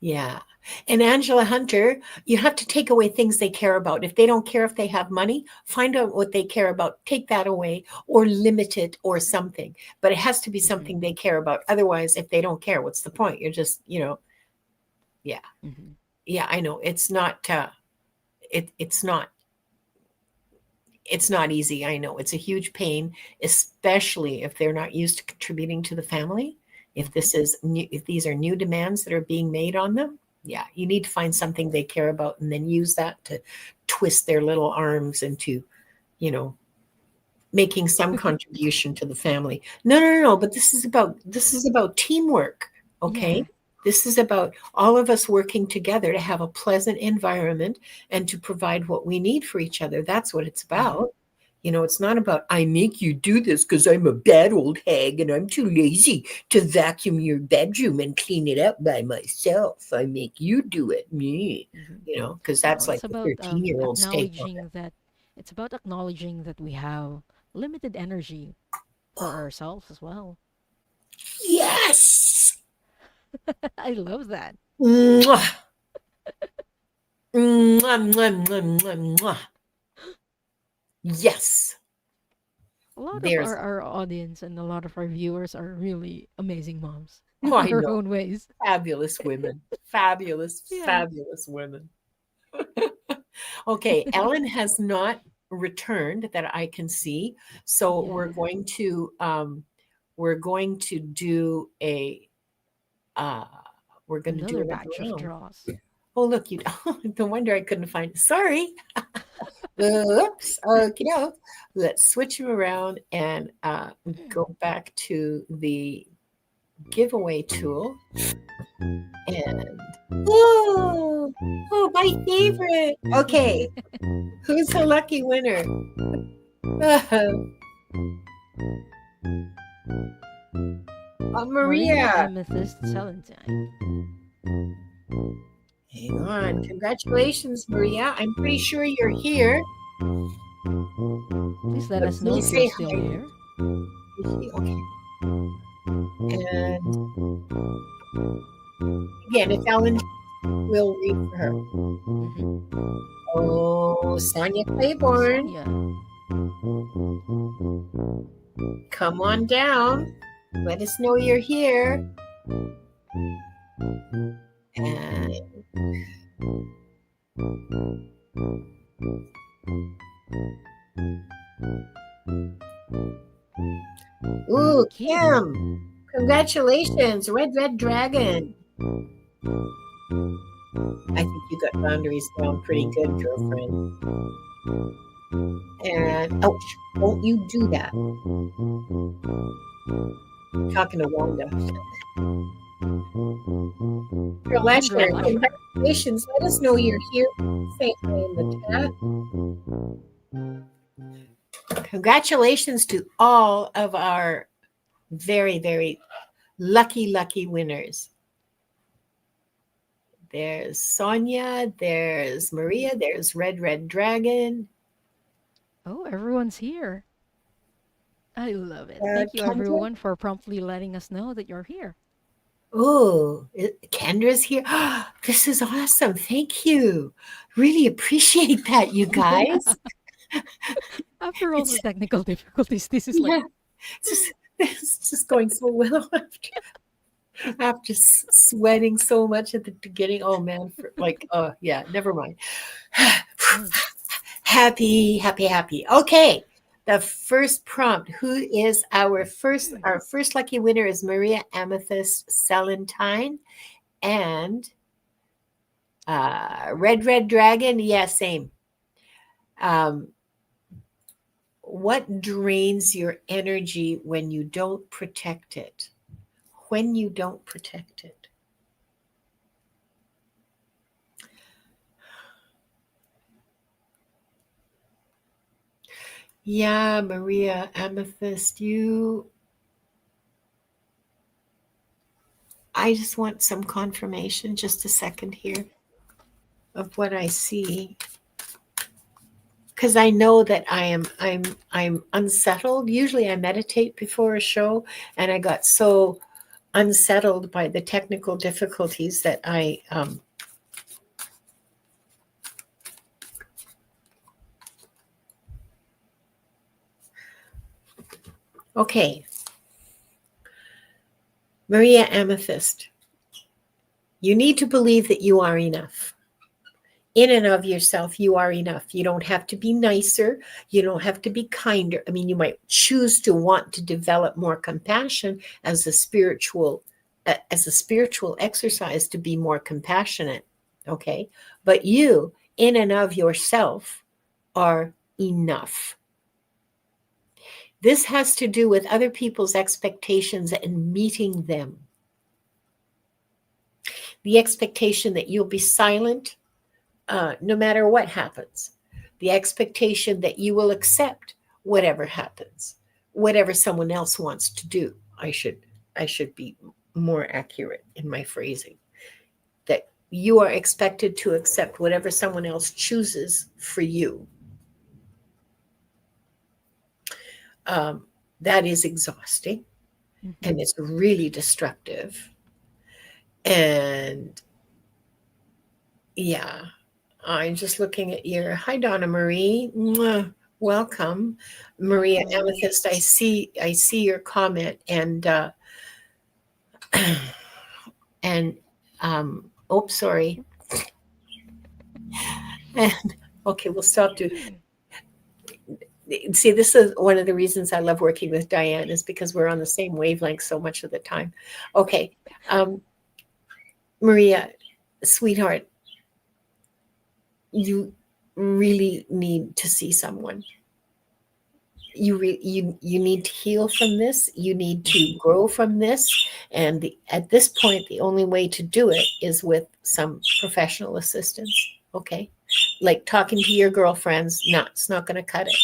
Yeah. And Angela Hunter, you have to take away things they care about. If they don't care if they have money, find out what they care about, take that away or limit it or something. But it has to be Mm-hmm. something they care about. Otherwise, if they don't care, what's the point? You're just, yeah. Mm-hmm. Yeah, I know. It's not it's not easy. I know it's a huge pain, especially if they're not used to contributing to the family. If Mm-hmm. this is new, if these are new demands that are being made on them, yeah, you need to find something they care about and then use that to twist their little arms into, you know, making some contribution to the family. No. But this is about teamwork. Okay. Yeah. This is about all of us working together to have a pleasant environment and to provide what we need for each other. That's what it's Mm-hmm. about. It's not about, I make you do this because I'm a bad old hag and I'm too lazy to vacuum your bedroom and clean it up by myself. I make you do it. Me. Mm-hmm. Because No, that's it's like the about 13-year-old stake on it. acknowledging that we have limited energy for ourselves as well. Yes. I love that. Mwah. Mwah, mwah, mwah, mwah, mwah. Yes. A lot of There's, our audience and a lot of our viewers are really amazing moms oh, in I their know, own ways. fabulous women. Fabulous, Yeah. fabulous women. Okay, Ellen has not returned that I can see. So we're Yeah. going to do a uh we're going to do Another another batch of round. draws. Oh, look, you no wonder I couldn't find it. Sorry. Oops. Okay, let's switch them around and go back to the giveaway tool. And my favorite. Okay, who's the lucky winner? Marine Maria. Amethyst Celentine. Hang on. Congratulations, Maria. I'm pretty sure you're here. Please let But us know please if you're say still hi. here. Okay. And again, if Ellen will read for her. Mm-hmm. Oh, Sonia Claiborne, Sonia. come on down. Let us know you're here. And ooh, Kim, congratulations, Red Dragon. I think you got boundaries down pretty good, girlfriend. And ouch, don't you do that. Talking to Wanda. Kendra Congratulations. Let us know you're here. Say hi in the chat. Congratulations to all of our very, very lucky winners. There's Sonia, there's Maria, there's Red Dragon. Oh, everyone's here. I love it. Thank you, Kendra. everyone, for promptly letting us know that you're here. Oh, Kendra's here. This is awesome. Thank you. Really appreciate that, you Yeah. guys. After all the technical difficulties, this is like, Yeah, it's just going so well. After sweating so much at the beginning. Oh man, like, yeah, never mind. Mm. Happy, happy, happy. Okay. The first prompt. Who is our first lucky winner is Maria Amethyst Celentine and Red Dragon. Yeah, same. Um, what drains your energy when you don't protect it? When you don't protect it. Yeah, Maria Amethyst, I just want some confirmation, just a second here, of what I see. Because I know that I'm unsettled. Usually I meditate before a show, and I got so unsettled by the technical difficulties that okay. Maria Amethyst, you need to believe that you are enough. In and of yourself, you are enough. You don't have to be nicer. You don't have to be kinder. I mean, you might choose to want to develop more compassion as a spiritual exercise to be more compassionate. Okay. But you, in and of yourself, are enough. This has to do with other people's expectations and meeting them. The expectation that you'll be silent no matter what happens. The expectation that you will accept whatever happens, whatever someone else wants to do. I should be more accurate in my phrasing. That you are expected to accept whatever someone else chooses for you. Um, that is exhausting Mm-hmm. and it's really destructive. And yeah, I'm just looking at your hi Donna Marie. Mwah, welcome. Maria Welcome. Amethyst. I see your comment and oops, sorry. And okay, we'll stop to see this is one of the reasons I love working with Diane is because we're on the same wavelength so much of the time. Okay. Um, Maria, sweetheart, you really need to see someone. You need to heal from this. You need to Mm-hmm. grow from this, and at this point, the only way to do it is with some professional assistance. Okay, like talking to your girlfriends. No, it's not going to cut it.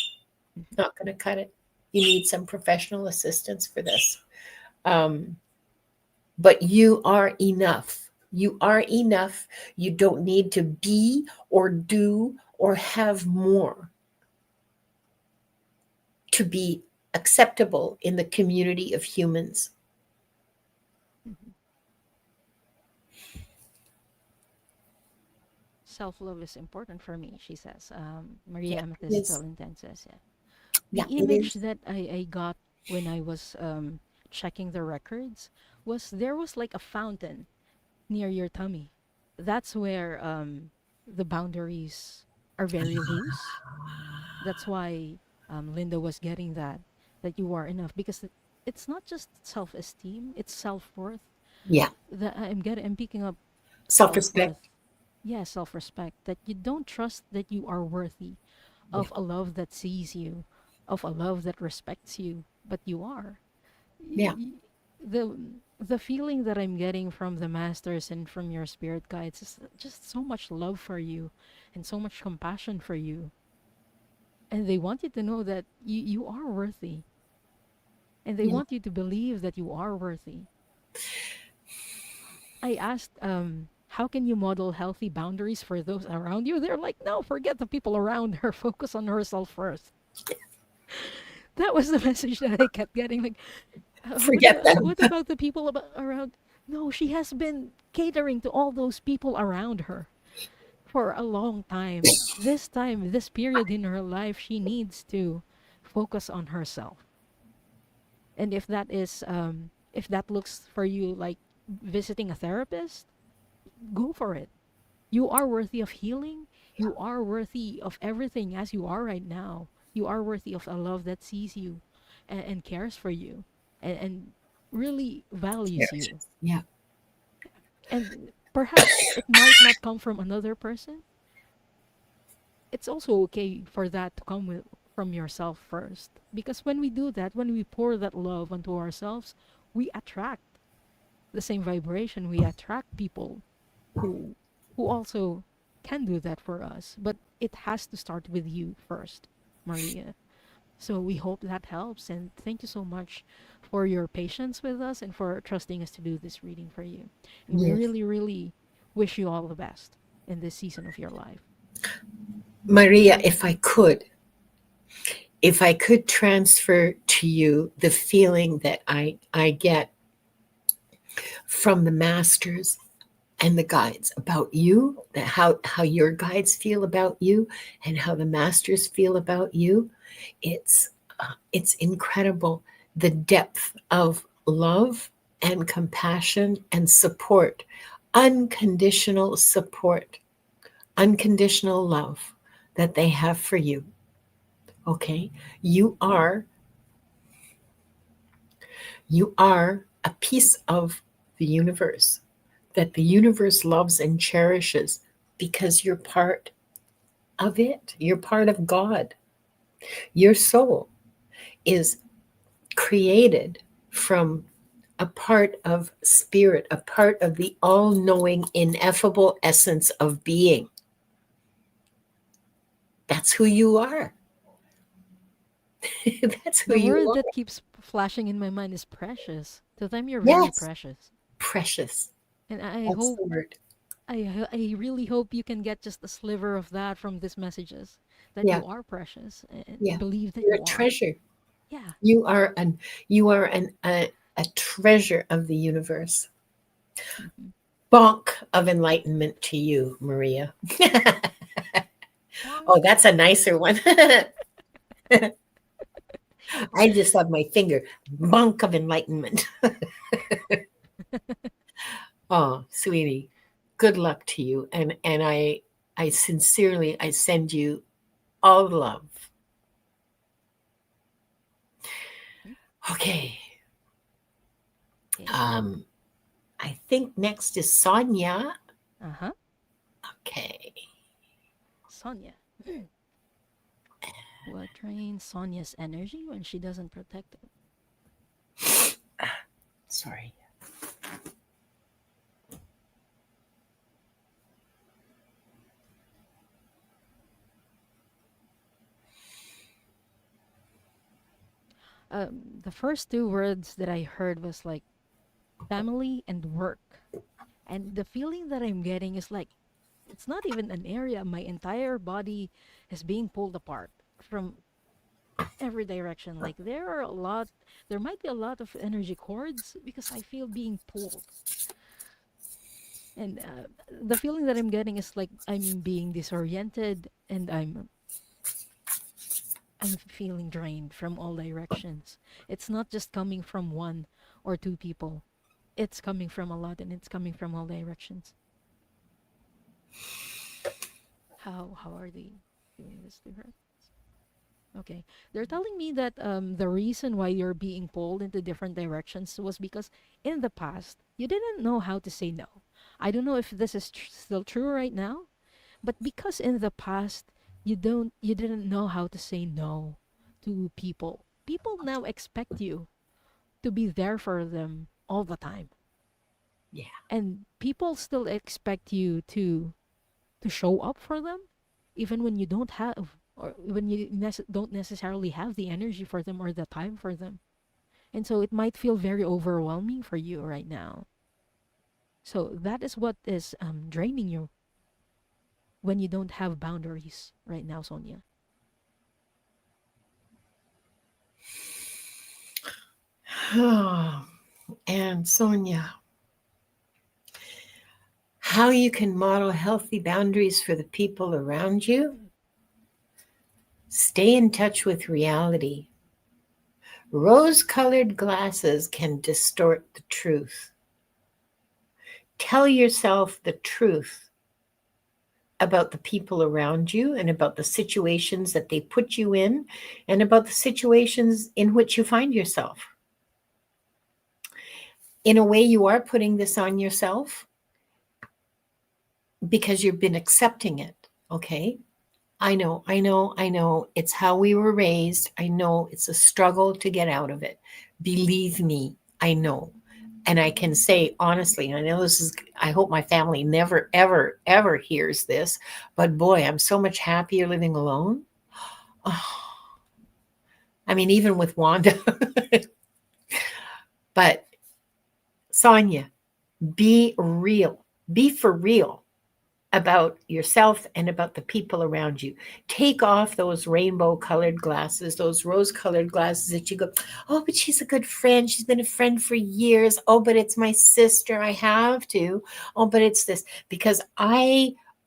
Mm-hmm. Not going to cut it. You need some professional assistance for this. Um, but you are enough. You are enough. You don't need to be or do or have more to be acceptable in the community of humans. Mm-hmm. Self love is important for me, she says. Maria Yeah, it Amethyst is. Valentin says, yeah. The Yeah, it image is. that I got when I was checking the records was there was like a fountain near your tummy. That's where the boundaries are very loose. That's why Linda was getting that you are enough because it's not just self-esteem, it's self-worth. Yeah, That I'm picking up self-respect. self-worth. Yeah, self-respect, that you don't trust that you are worthy Yeah, of a love that sees you, of a love that respects you, but you are. yeah. The the feeling that I'm getting from the masters and from your spirit guides is just so much love for you and so much compassion for you. And they want you to know that you are worthy. And they Yeah. want you to believe that you are worthy. I asked, how can you model healthy boundaries for those around you? They're like, no, forget the people around her. Focus on herself first. That was the message that I kept getting. Like, Forget them. what about the people around? No, she has been catering to all those people around her for a long time. This time, this period in her life, she needs to focus on herself. And if that looks for you like visiting a therapist, go for it. You are worthy of healing. You are worthy of everything as you are right now. You are worthy of a love that sees you and cares for you and really values you. Cherishes. Yeah. And perhaps it might not come from another person. It's also okay for that to come from yourself first. Because when we do that, when we pour that love onto ourselves, we attract the same vibration. We attract people who also can do that for us. But it has to start with you first, Maria. So we hope that helps. And thank you so much for your patience with us and for trusting us to do this reading for you. And we Yes. really, really wish you all the best in this season of your life. Maria, if I could transfer to you the feeling that I get from the masters and the guides about you, that how your guides feel about you and how the masters feel about you, it's it's incredible, the depth of love and compassion and support, unconditional support, unconditional love that they have for you. Okay, you are you are a piece of the universe that the universe loves and cherishes because you're part of it. You're part of God. Your soul is created from a part of spirit, a part of the all knowing, ineffable essence of being. That's who you are. That's who The you word that are. keeps flashing in my mind is precious. To them, you're very Yes, precious. precious. And I That's hope, the word. I really hope you can get just a sliver of that from these messages that Yeah, you are precious and yeah. believe that You're you a are. treasure. Yeah. You are a treasure of the universe. Hmm. Bonk of enlightenment to you, Maria. Oh, Bonk. that's a nicer one. I just have my finger. Bonk of enlightenment. Oh, sweetie, good luck to you. And I sincerely I send you all the love. Okay. Okay. Um, I think next is Sonia. Uh huh. Okay. Sonia. What drains Sonia's energy when she doesn't protect it? Sorry. The first two words that I heard was like family and work. And the feeling that I'm getting is like it's not even an area. My entire body is being pulled apart from every direction. Like there might be a lot of energy cords because I feel being pulled. And the feeling that I'm getting is like I'm being disoriented and I'm feeling drained from all directions. It's not just coming from one or two people. It's coming from a lot and it's coming from all directions. How are they doing this to her? Okay. They're telling me that the reason why you're being pulled into different directions was because in the past you didn't know how to say no. I don't know if this is still true right now, but because in the past you didn't know how to say no to people. People now expect you to be there for them all the time. Yeah. And people still expect you to show up for them even when you don't have or when you don't necessarily have the energy for them or the time for them. And so it might feel very overwhelming for you right now. So that is what is draining you when you don't have boundaries right now, Sonia. And Sonia, how you can model healthy boundaries for the people around you? Stay in touch with reality. Rose colored glasses can distort the truth. Tell yourself the truth about the people around you and about the situations that they put you in and about the situations in which you find yourself. In a way, you are putting this on yourself because you've been accepting it. Okay. I know. It's how we were raised. I know it's a struggle to get out of it. Believe me, I know. And I can say honestly, I know this is, I hope my family never, ever, ever hears this, but boy, I'm so much happier living alone. Oh, I mean, even with Wanda. But Sonia, be real, be for real about yourself and about the people around you. Take off those rainbow colored glasses, those rose colored glasses that you go, oh, but she's a good friend. She's been a friend for years. Oh, but it's my sister. I have to. Oh, but it's this because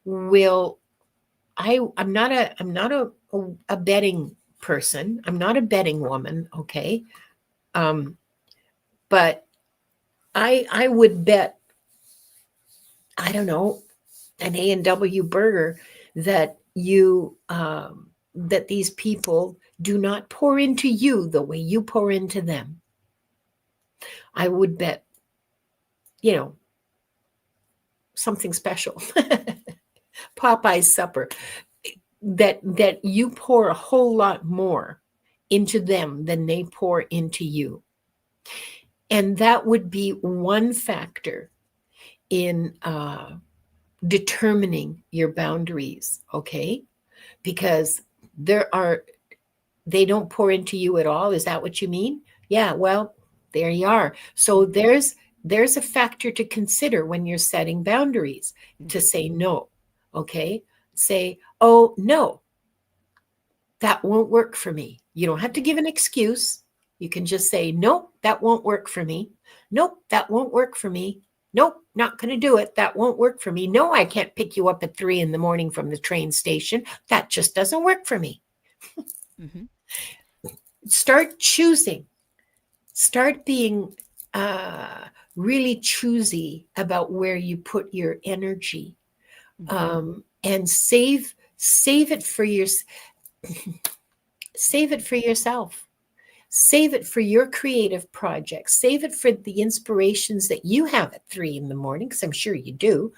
will, I'm not a betting person. I'm not a betting woman. Okay. Um, but I would bet, I don't know, an A&W burger that that these people do not pour into you the way you pour into them. I would bet, you know, something special. Popeye's supper, that you pour a whole lot more into them than they pour into you. And that would be one factor in determining your boundaries, okay? Because there are, they don't pour into you at all. Is that what you mean? Yeah, well, there you are. So Mm-hmm. there's a factor to consider when you're setting boundaries, to Mm-hmm. say no. Okay? Say, "Oh, no, that won't work for me." You don't have to give an excuse. You can just say, "Nope, that won't work for me. Nope, that won't work for me. Nope, not going to do it. That won't work for me. No, I can't pick you up at 3 in the morning from the train station. That just doesn't work for me." Mm-hmm. Start choosing, start being uh, really choosy about where you put your energy, Mm-hmm. and save it for your, save it for yourself, save it for your creative projects, save it for the inspirations that you have at 3 in the morning, because I'm sure you do.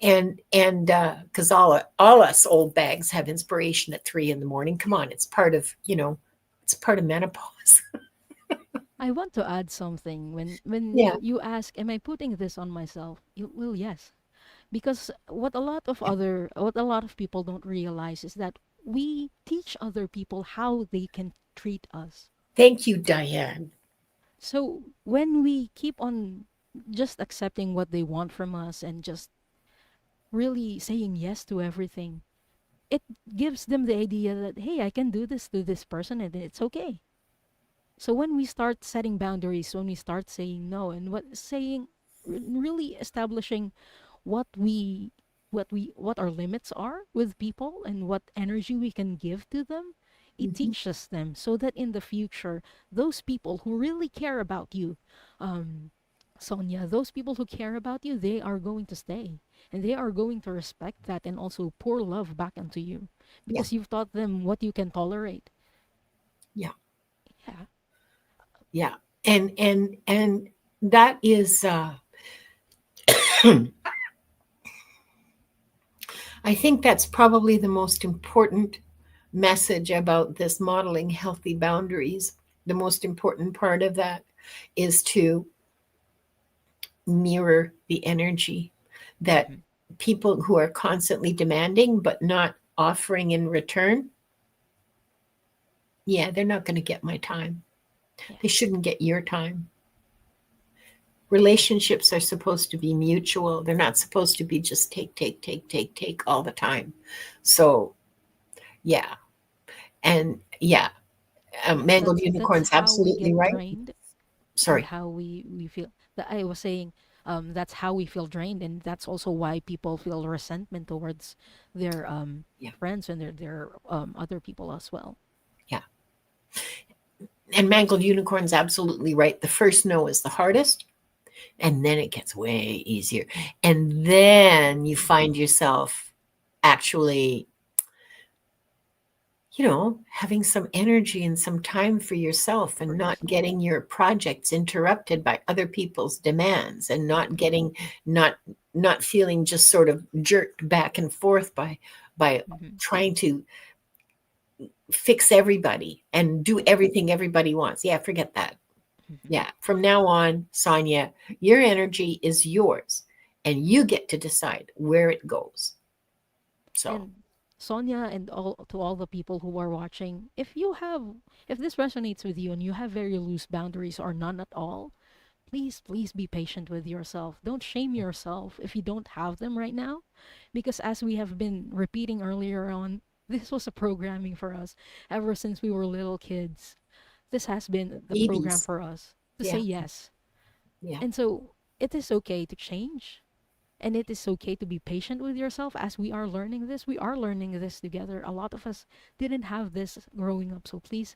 And because all us old bags have inspiration at 3 in the morning. Come on, it's part of, it's part of menopause. I want to add something. When Yeah. you ask, "Am I putting this on myself?" Well, yes, because what a lot of people don't realize is that we teach other people how they can treat us. Thank you, Diane. So when we keep on just accepting what they want from us and just really saying yes to everything, it gives them the idea that, hey, I can do this to this person and it's okay. So when we start setting boundaries, when we start saying no, and really establishing what we what our limits are with people and what energy we can give to them, it Mhm. teaches them so that in the future, those people who really care about you, um, Sonia, those people who care about you, they are going to stay and they are going to respect that and also pour love back into you Yeah, because you've taught them what you can tolerate. yeah, Yeah. yeah. And that is, I think that's probably the most important message about this modeling healthy boundaries. The most important part of that is to mirror the energy that Mm-hmm. people who are constantly demanding but not offering in return, yeah, they're not going to get my time. Yeah. They shouldn't get your time. Relationships are supposed to be mutual. They're not supposed to be just take, take, take, take, take all the time. So, yeah. And yeah, Yes, Mangled that's Unicorn's how we absolutely get right. drained and Sorry. how we feel. That I was saying, that's how we feel drained, and that's also why people feel resentment towards their Yeah, friends and their other people as well. yeah. And Mangled Unicorn's absolutely right. The first no is the hardest. And then it gets way easier. And then you find yourself actually, having some energy and some time for yourself For and not yourself. getting your projects interrupted by other people's demands and not Mm-hmm. getting not not feeling just sort of jerked back and forth by Mm-hmm. trying to fix everybody and do everything everybody wants. Yeah, forget that. Mm-hmm. Yeah, from now on, Sonia, your energy is yours and you get to decide where it goes. So, And Sonia and all the people who are watching, if this resonates with you and you have very loose boundaries or none at all, please be patient with yourself. Don't shame yourself if you don't have them right now, because as we have been repeating earlier on, this was a programming for us ever since we were little kids. This has been the program babies. for us to say Yeah, yes. yeah, And so it is okay to change. And it is okay to be patient with yourself as we are learning this. We are learning this together. A lot of us didn't have this growing up. So please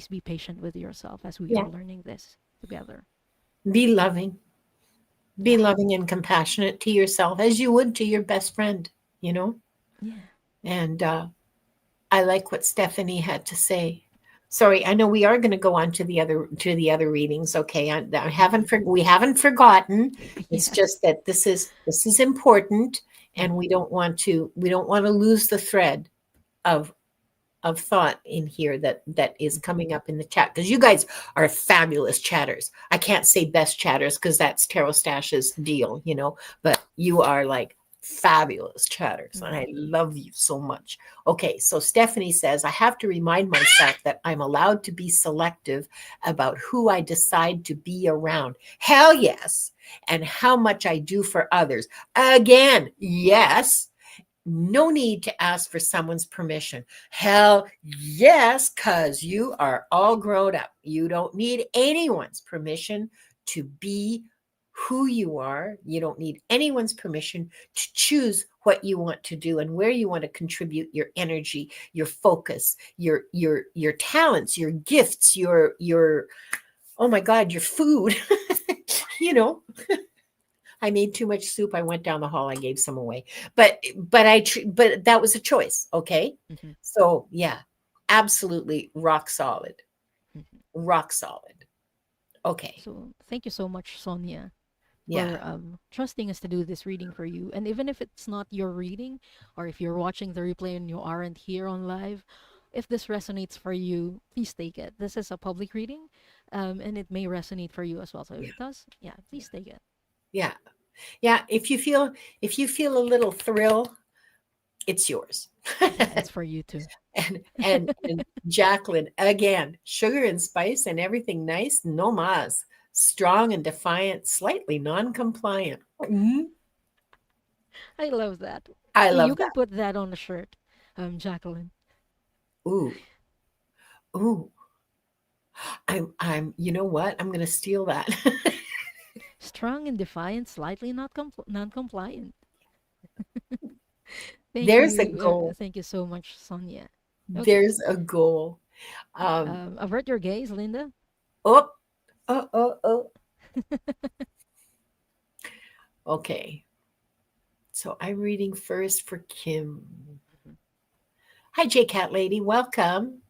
be patient with yourself as we yeah. are learning this together. Be loving. Be Yeah. loving and compassionate to yourself as you would to your best friend, you know? Yeah. And I like what Stephanie had to say. Sorry, I know we are going to go on to the other readings. Okay, I haven't Hmm. we haven't forgotten. It's Yes. just that this is important, and Hmm. we don't want to lose the thread of thought in here that is Hmm. coming up in the chat, because you guys are fabulous chatters. I can't say best chatters because that's Tarot Stash's deal, but you are like fabulous chatters and I Hmm. love you so much. Okay, so Stephanie says, I have to remind myself that I'm allowed to be selective about who I decide to be around. Hell yes. And how much I do for others. Again, yes. No need to ask for someone's permission. Hell yes, because you are all grown up. You don't need anyone's permission to be who you are. You don't need anyone's permission to choose what you want to do and where you want to contribute your energy, your focus, your talents, your gifts, your oh my God, your food. you know, I made too much soup. I went down the hall. I gave some away. But that was a choice. Okay. Hmm. So yeah, absolutely rock solid. Hmm. Rock solid. Okay. So thank you so much, Sonia, Yeah. for trusting us to do this reading for you. And even if it's not your reading, or if you're watching the replay and you aren't here on live, if this resonates for you, please take it. This is a public reading, and it may resonate for you as well. So if Yeah. it does, yeah, please take it. Yeah. Yeah. If you feel a little thrill, it's yours. Yeah, it's for you too. and Jacqueline again, sugar and spice and everything nice, no mas. Strong and defiant, slightly non-compliant. I love that. I You love can that. put that on a shirt, Jacqueline. Ooh, ooh. You know what? I'm going to steal that. Strong and defiant, slightly not non-compliant. There's a goal. Thank you so much, Sonia. Okay, There's a goal. Um, avert your gaze, Linda. oh, oh, oh, oh. Okay. So I'm reading first for Kim. Hi, J Cat Lady. Welcome.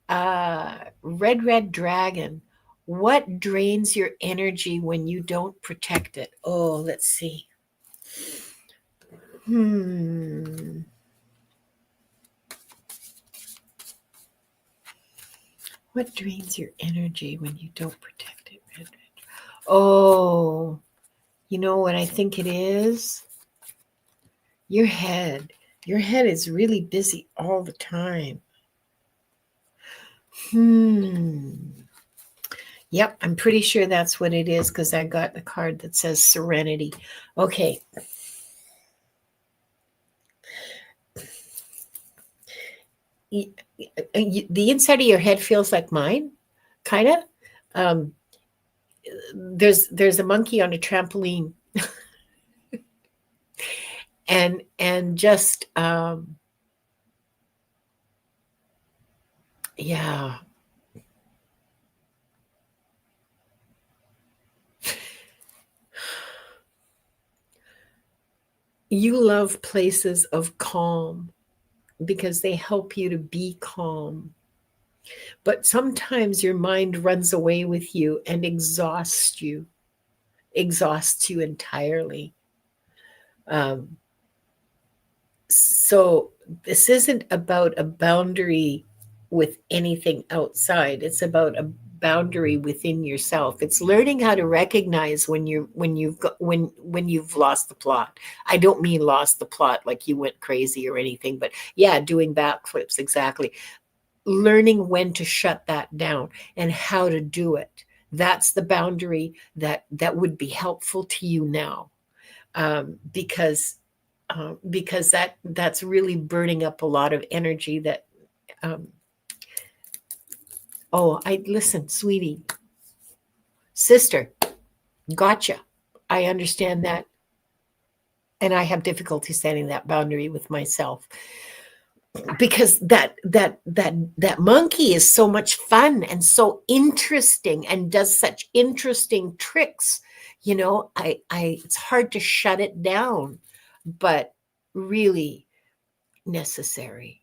Red Dragon. What drains your energy when you don't protect it? Oh, let's see. Hmm. What drains your energy when you don't protect it? Oh, you know what I think it is? Your head. Your head is really busy all the time. Hmm. Yep, I'm pretty sure that's what it is because I got the card that says serenity. Okay. The inside of your head feels like mine, kind of. Um, there's a monkey on a trampoline, and just yeah, You love places of calm because they help you to be calm. But sometimes your mind runs away with you and exhausts you entirely. Um, so this isn't about a boundary with anything outside. It's about a boundary within yourself. It's learning how to recognize when you've lost the plot. I don't mean lost the plot like you went crazy or anything, but yeah, doing backflips, exactly. Learning when to shut that down and how to do it. That's the boundary that would be helpful to you now, because that's really burning up a lot of energy. That um, oh, I listen, sweetie, sister, gotcha. I understand that, and I have difficulty setting that boundary with myself because that monkey is so much fun and so interesting and does such interesting tricks. I it's hard to shut it down, but really necessary.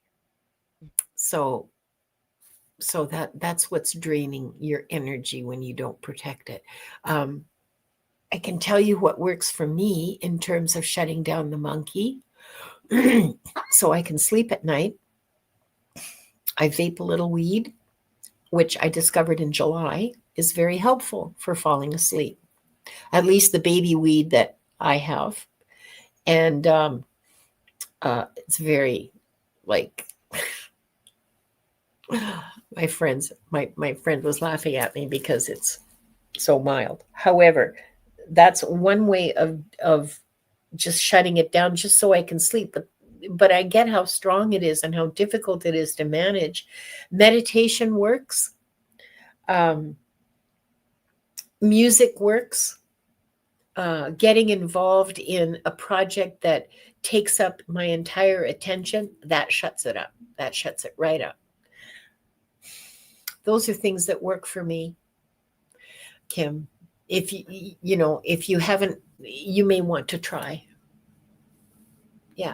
So that's what's draining your energy when you don't protect it. um, I can tell you what works for me in terms of shutting down the monkey so I can sleep at night. I vape a little weed, which I discovered in July is very helpful for falling asleep, at least the baby weed that I have. And it's very, like, my friend was laughing at me because it's so mild. However, that's one way of just shutting it down just so I can sleep. But I get how strong it is and how difficult it is to manage. Meditation works. Um, Music works. Getting involved in a project that takes up my entire attention, that shuts it up. That shuts it right up. Those are things that work for me, Kim. If if you haven't, you may want to try. Yeah.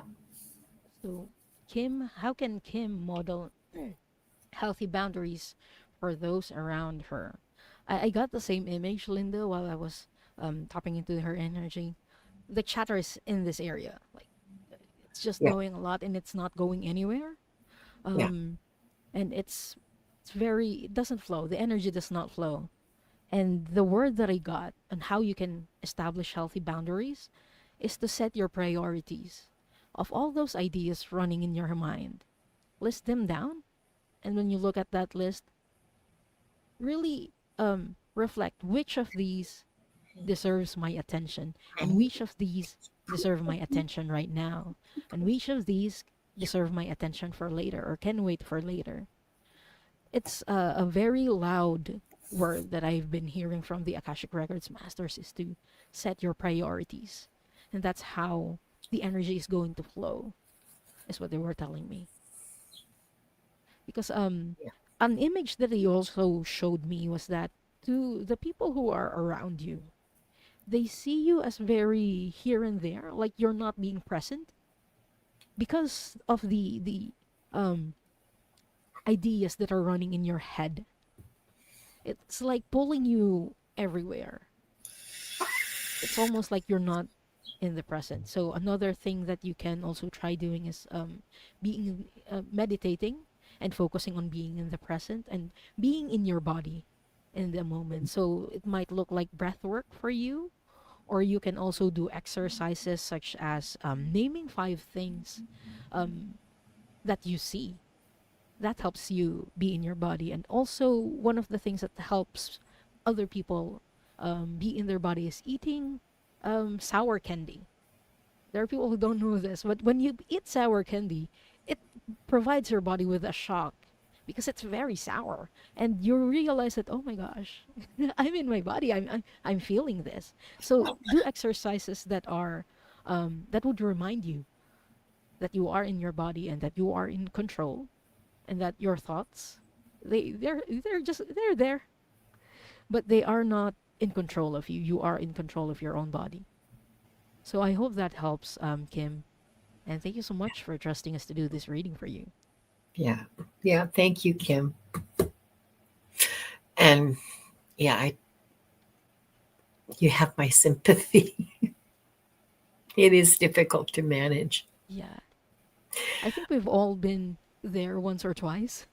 So, Kim, how can Kim model healthy boundaries for those around her? I got the same image, Linda, while I was tapping into her energy. The chatter is in this area. Like, it's just Yeah. going a lot and it's not going anywhere. Yeah. Um, and it's very, it doesn't flow. The energy does not flow. And the word that I got on how you can establish healthy boundaries is to set your priorities. Of all those ideas running in your mind, list them down. And when you look at that list, really reflect which of these deserves my attention and which of these deserve my attention right now and which of these deserve my attention for later or can wait for later. It's a very loud word that I've been hearing from the Akashic Records masters is to set your priorities. And that's how the energy is going to flow, is what they were telling me. Because Yeah. an image that they also showed me was that to the people who are around you, they see you as very here and there, like you're not being present because of the um ideas that are running in your head. It's like pulling you everywhere. It's almost like you're not in the present. So another thing that you can also try doing is being meditating and focusing on being in the present and being in your body in the moment. So it might look like breath work for you, or you can also do exercises such as naming 5 things um, that you see. That helps you be in your body. And also, one of the things that helps other people be in their body is eating sour candy. There are people who don't know this, but when you eat sour candy, it provides your body with a shock because it's very sour, and you realize that, oh my gosh, I'm in my body. I'm feeling this. So do exercises that are that would remind you that you are in your body and that you are in control, and that your thoughts they're there, but they are not in control of you. You are in control of your own body. So I hope that helps, Kim. And thank you so much for trusting us to do this reading for you. Yeah. Yeah. Thank you, Kim. And yeah, you have my sympathy. It is difficult to manage. Yeah, I think we've all been there once or twice.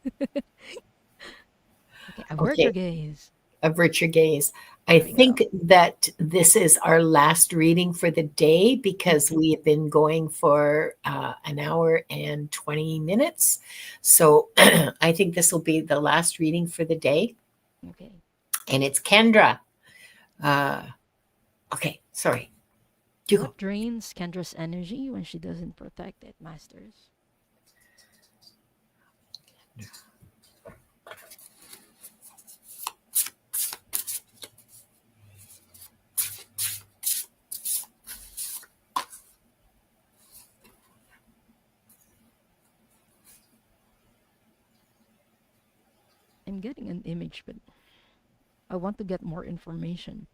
Okay, avert your Okay. gaze. Avert your gaze. I There we go. think that this is our last reading for the day because Okay, we have been going for an hour and 20 minutes. So I think this will be the last reading for the day. okay. And it's Kendra. Uh, okay, sorry. You go. What drains Kendra's energy when she doesn't protect it, Masters? I'm getting an image, but I want to get more information.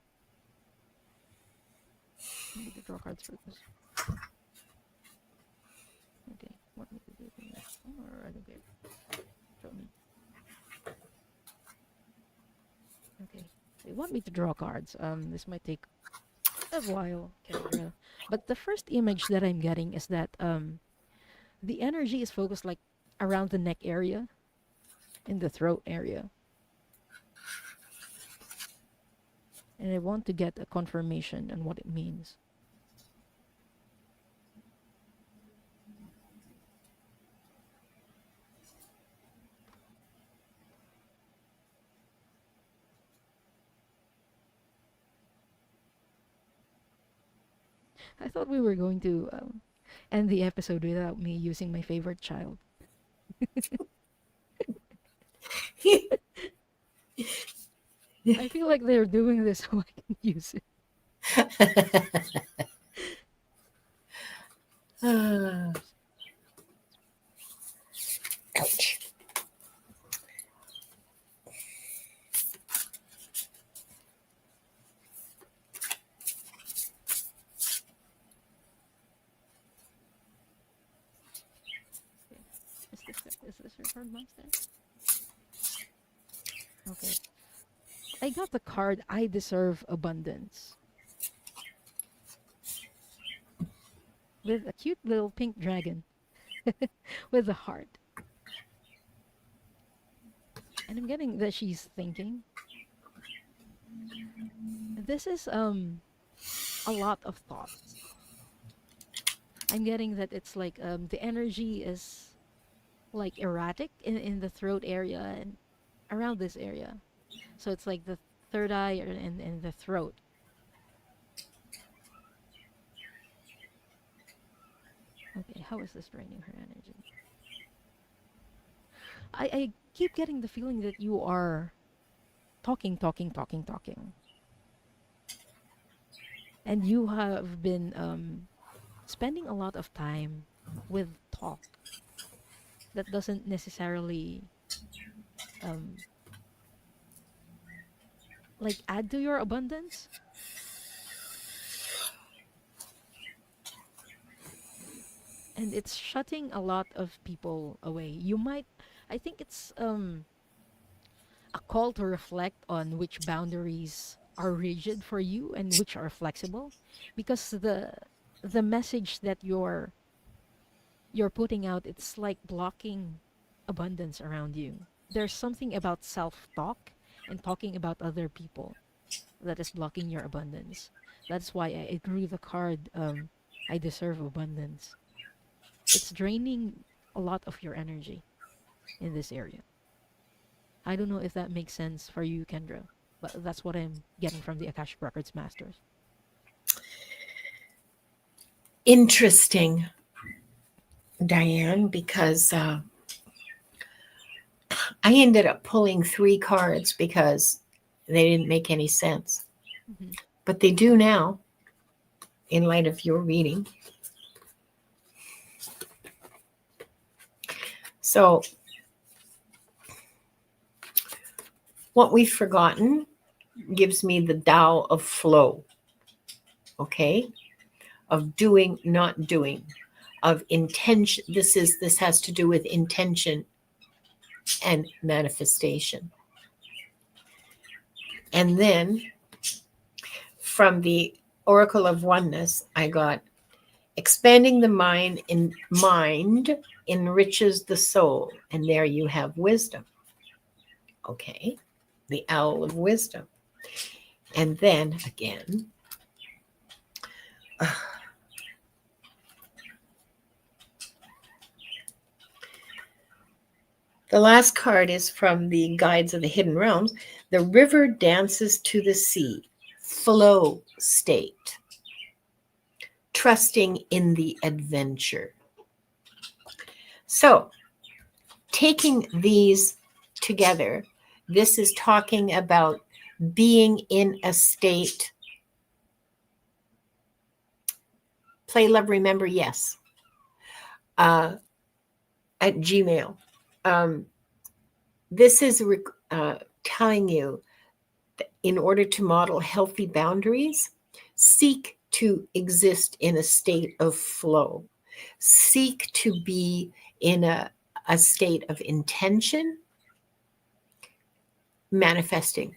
I need to draw cards for this. Okay, want me to do this? Or I don't care. Show me. Okay, they want me to draw cards. This might take a while, Kendra. But the first image that I'm getting is that the energy is focused like around the neck area, in the throat area, and I want to get a confirmation on what it means. I thought we were going to end the episode without me using my favorite child. I feel like they're doing this so I can use it. Ah, ouch. Okay. Is this your card, Master? Okay. I got the card I deserve abundance with a cute little pink dragon with a heart. And I'm getting that she's thinking. This is a lot of thoughts. I'm getting that it's like the energy is like erratic in the throat area and around this area. So it's like the third eye and the throat. Okay, how is this draining her energy? I keep getting the feeling that you are talking, talking, talking, talking. And you have been spending a lot of time with talk that doesn't necessarily um, like add to your abundance, and it's shutting a lot of people away. You might, I think it's a call to reflect on which boundaries are rigid for you and which are flexible, because the message that you're putting out, it's like blocking abundance around you. There's something about self-talk and talking about other people that is blocking your abundance. That's why I drew the card, I deserve abundance. It's draining a lot of your energy in this area. I don't know if that makes sense for you, Kendra, but that's what I'm getting from the Akashic Records Masters. Interesting, Diane, because I ended up pulling 3 cards because they didn't make any sense. Hmm. But they do now, in light of your reading. So, what we've forgotten gives me the Tao of flow. Okay. of doing, not doing, of intention. This has to do with intention and manifestation. And then from the Oracle of Oneness, I got expanding the mind enriches the soul. And there you have wisdom. Okay. The owl of wisdom. And then again, the last card is from the Guides of the Hidden Realms. The river dances to the sea, flow state, trusting in the adventure. So, taking these together, this is talking about being in a state. Play, love, remember, yes. At Gmail. This is telling you that in order to model healthy boundaries, seek to exist in a state of flow. Seek to be in a state of intention, manifesting.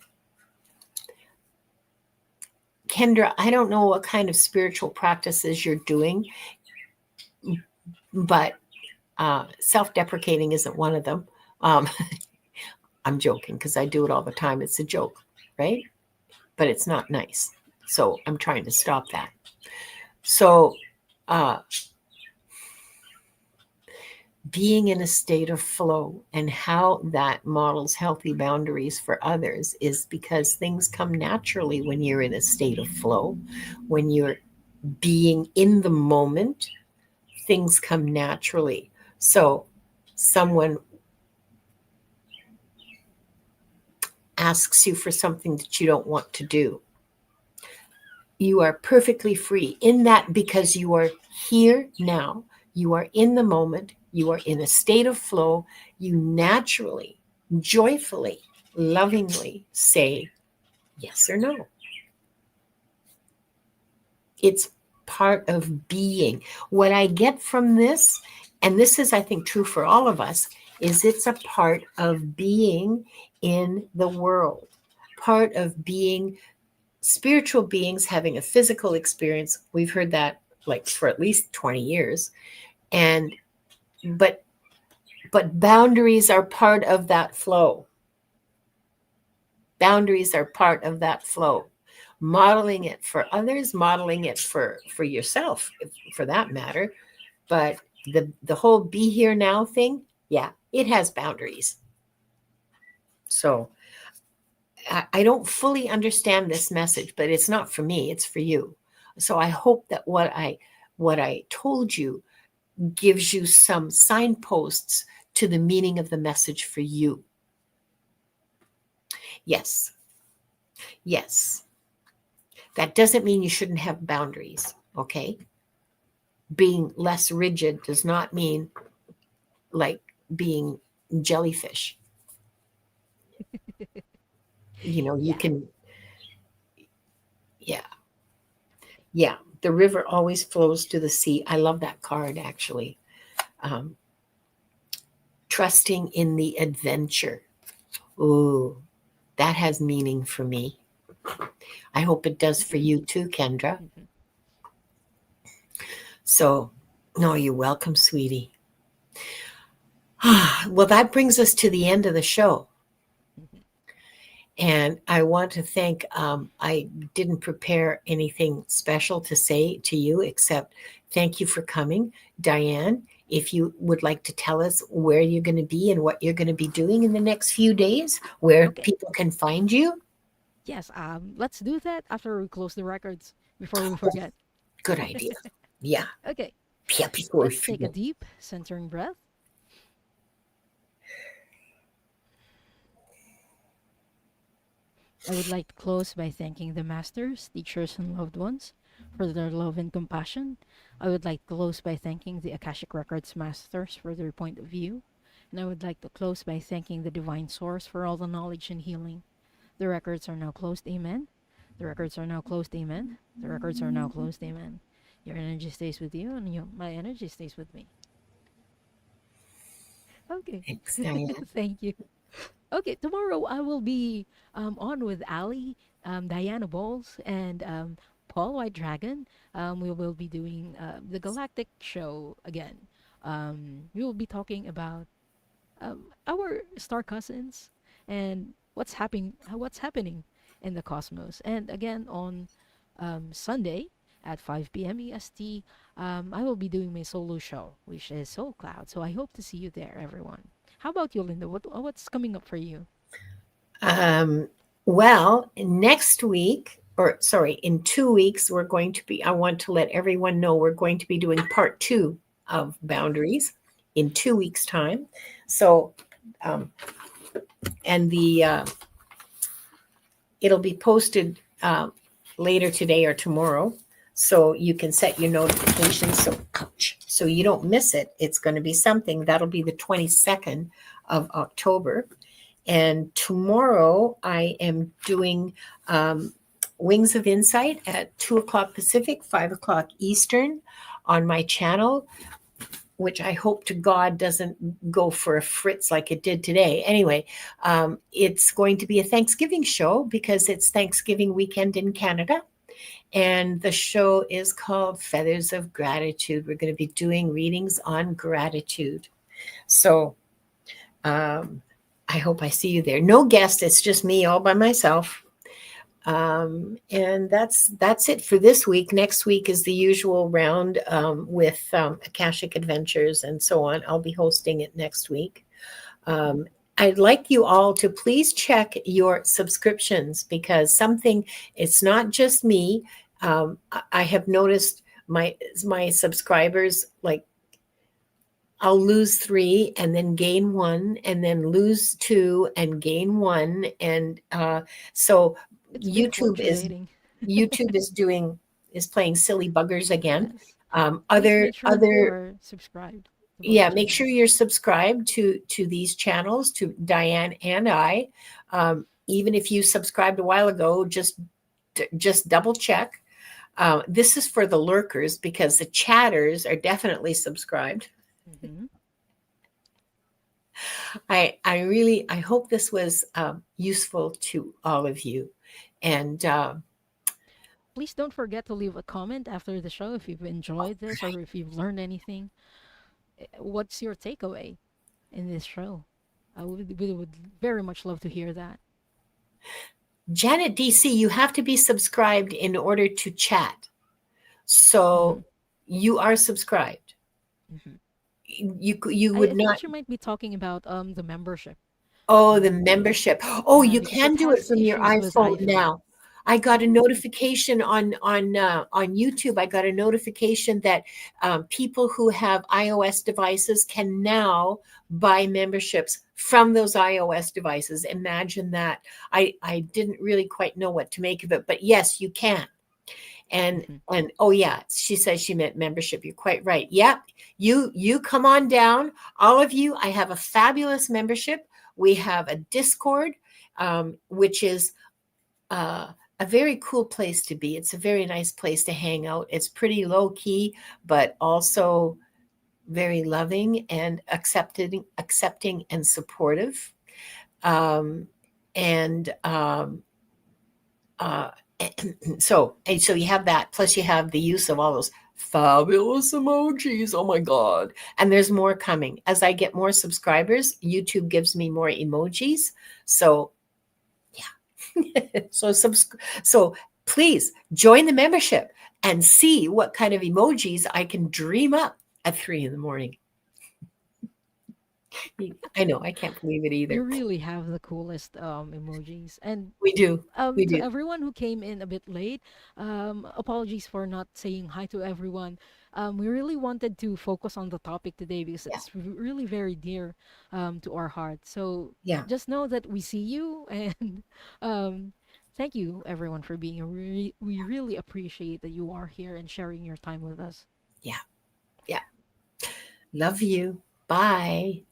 Kendra, I don't know what kind of spiritual practices you're doing, but self-deprecating isn't one of them. I'm joking because I do it all the time. It's a joke, right? But it's not nice. So I'm trying to stop that. So being in a state of flow and how that models healthy boundaries for others is because things come naturally when you're in a state of flow. When you're being in the moment, things come naturally. So someone asks you for something that you don't want to do. You are perfectly free in that because you are here now. You are in the moment. You are in a state of flow. You naturally, joyfully, lovingly say yes or no. It's part of being. What I get from this, and this is, I think, true for all of us, is it's a part of being in the world, part of being spiritual beings having a physical experience. We've heard that like for at least 20 years. And but boundaries are part of that flow. Boundaries are part of that flow. Modeling it for others, modeling it for yourself, for that matter. But the whole be here now thing, yeah, it has boundaries. So I don't fully understand this message, but it's not for me, it's for you. So I hope that what I told you gives you some signposts to the meaning of the message for you. Yes. Yes. That doesn't mean you shouldn't have boundaries, okay? Being less rigid does not mean like being jellyfish. You Yeah. can, yeah. Yeah. The river always flows to the sea. I love that card, actually. Um, trusting in the adventure. Ooh, that has meaning for me. I hope it does for you too, Kendra. Mhm. So, no, you're welcome, sweetie. Well, that brings us to the end of the show. Mhm. And I want to thank, I didn't prepare anything special to say to you except thank you for coming. Diane, if you would like to tell us where you're going to be and what you're going to be doing in the next few days, where Okay. people can find you. Yes. Let's do that after we close the records before we Oh, forget. good idea. Yeah. Okay. Yeah, before we Let's take a forget. deep centering breath. I would like to close by thanking the masters, teachers, and loved ones for their love and compassion. I would like to close by thanking the Akashic Records masters for their point of view. And I would like to close by thanking the divine source for all the knowledge and healing. The records are now closed. Amen. The records are now closed. Amen. The records are now closed. Amen. Your energy stays with you, and my energy stays with me. Okay. Thanks, Diane. Thank you. Okay, tomorrow I will be on with Ali, Diana Bowles, and Paul White Dragon. We will be doing the Galactic Show again. We will be talking about our star cousins and what's happening in the cosmos. And again on Sunday at 5 p.m. EST, I will be doing my solo show, which is Soul Cloud. So I hope to see you there, everyone. How about you, Linda? What's coming up for you? Um, well, next week, or sorry, in 2 weeks, I want to let everyone know we're going to be doing part two of boundaries in 2 weeks' time. So, um, and it'll be posted later today or tomorrow. So you can set your notifications so you don't miss it. It's going to be something that'll be the 22nd of October. And tomorrow I am doing Wings of Insight at 2 o'clock Pacific, 5 o'clock Eastern on my channel, which I hope to God doesn't go for a fritz like it did today. Anyway, it's going to be a Thanksgiving show because it's Thanksgiving weekend in Canada. And the show is called Feathers of Gratitude. We're going to be doing readings on gratitude. So, I hope I see you there. No guest, it's just me all by myself. And that's it for this week. Next week is the usual round with Akashic Adventures and so on. I'll be hosting it next week. I'd like you all to please check your subscriptions because it's not just me. I have noticed my subscribers, like I'll lose 3 and then gain 1 and then lose 2 and gain 1. And so It's been YouTube is fluctuating. YouTube is playing silly buggers again. Yes. Please Other make sure that you other are subscribed to both Yeah, make sure channels. you're subscribed to these channels, to Diane and I. Even if you subscribed a while ago, just double check. This is for the lurkers because the chatters are definitely subscribed. Hmm. I hope this was useful to all of you, and Please don't forget to leave a comment after the show if you've enjoyed this or if you've learned anything. What's your takeaway in this show? We would very much love to hear that. Janet DC, you have to be subscribed in order to chat. Hmm. So you are subscribed. Hmm. You I would think not. she might be talking about the membership. Oh, the Um, membership. Oh, yeah, you because it can do it has from your issues with iPhone iPhone. now. I got a Oh. notification on YouTube. I got a notification that people who have iOS devices can now buy memberships from those iOS devices. Imagine that. I didn't really quite know what to make of it, but yes, you can. And Hmm. and oh yeah, she says she meant membership. You're quite right. Yep, you come on down, all of you. I have a fabulous membership. We have a Discord, which is a very cool place to be. It's a very nice place to hang out. It's pretty low key, but also very loving and accepting and supportive. Um, and uh, so you have that. Plus, you have the use of all those fabulous emojis. Oh my god! And there's more coming. As I get more subscribers, YouTube gives me more emojis. So so please join the membership and see what kind of emojis I can dream up at 3 in the morning. I know, I can't believe it You either. really have the coolest emojis. And We do. We to do. everyone who came in a bit late, apologies for not saying hi to everyone. We really wanted to focus on the topic today because Yeah. it's really very dear to our heart. So Yeah. just know that we see you and um, thank you everyone for being here. We really appreciate that you are here and sharing your time with us. Yeah. Yeah. Love you. Bye.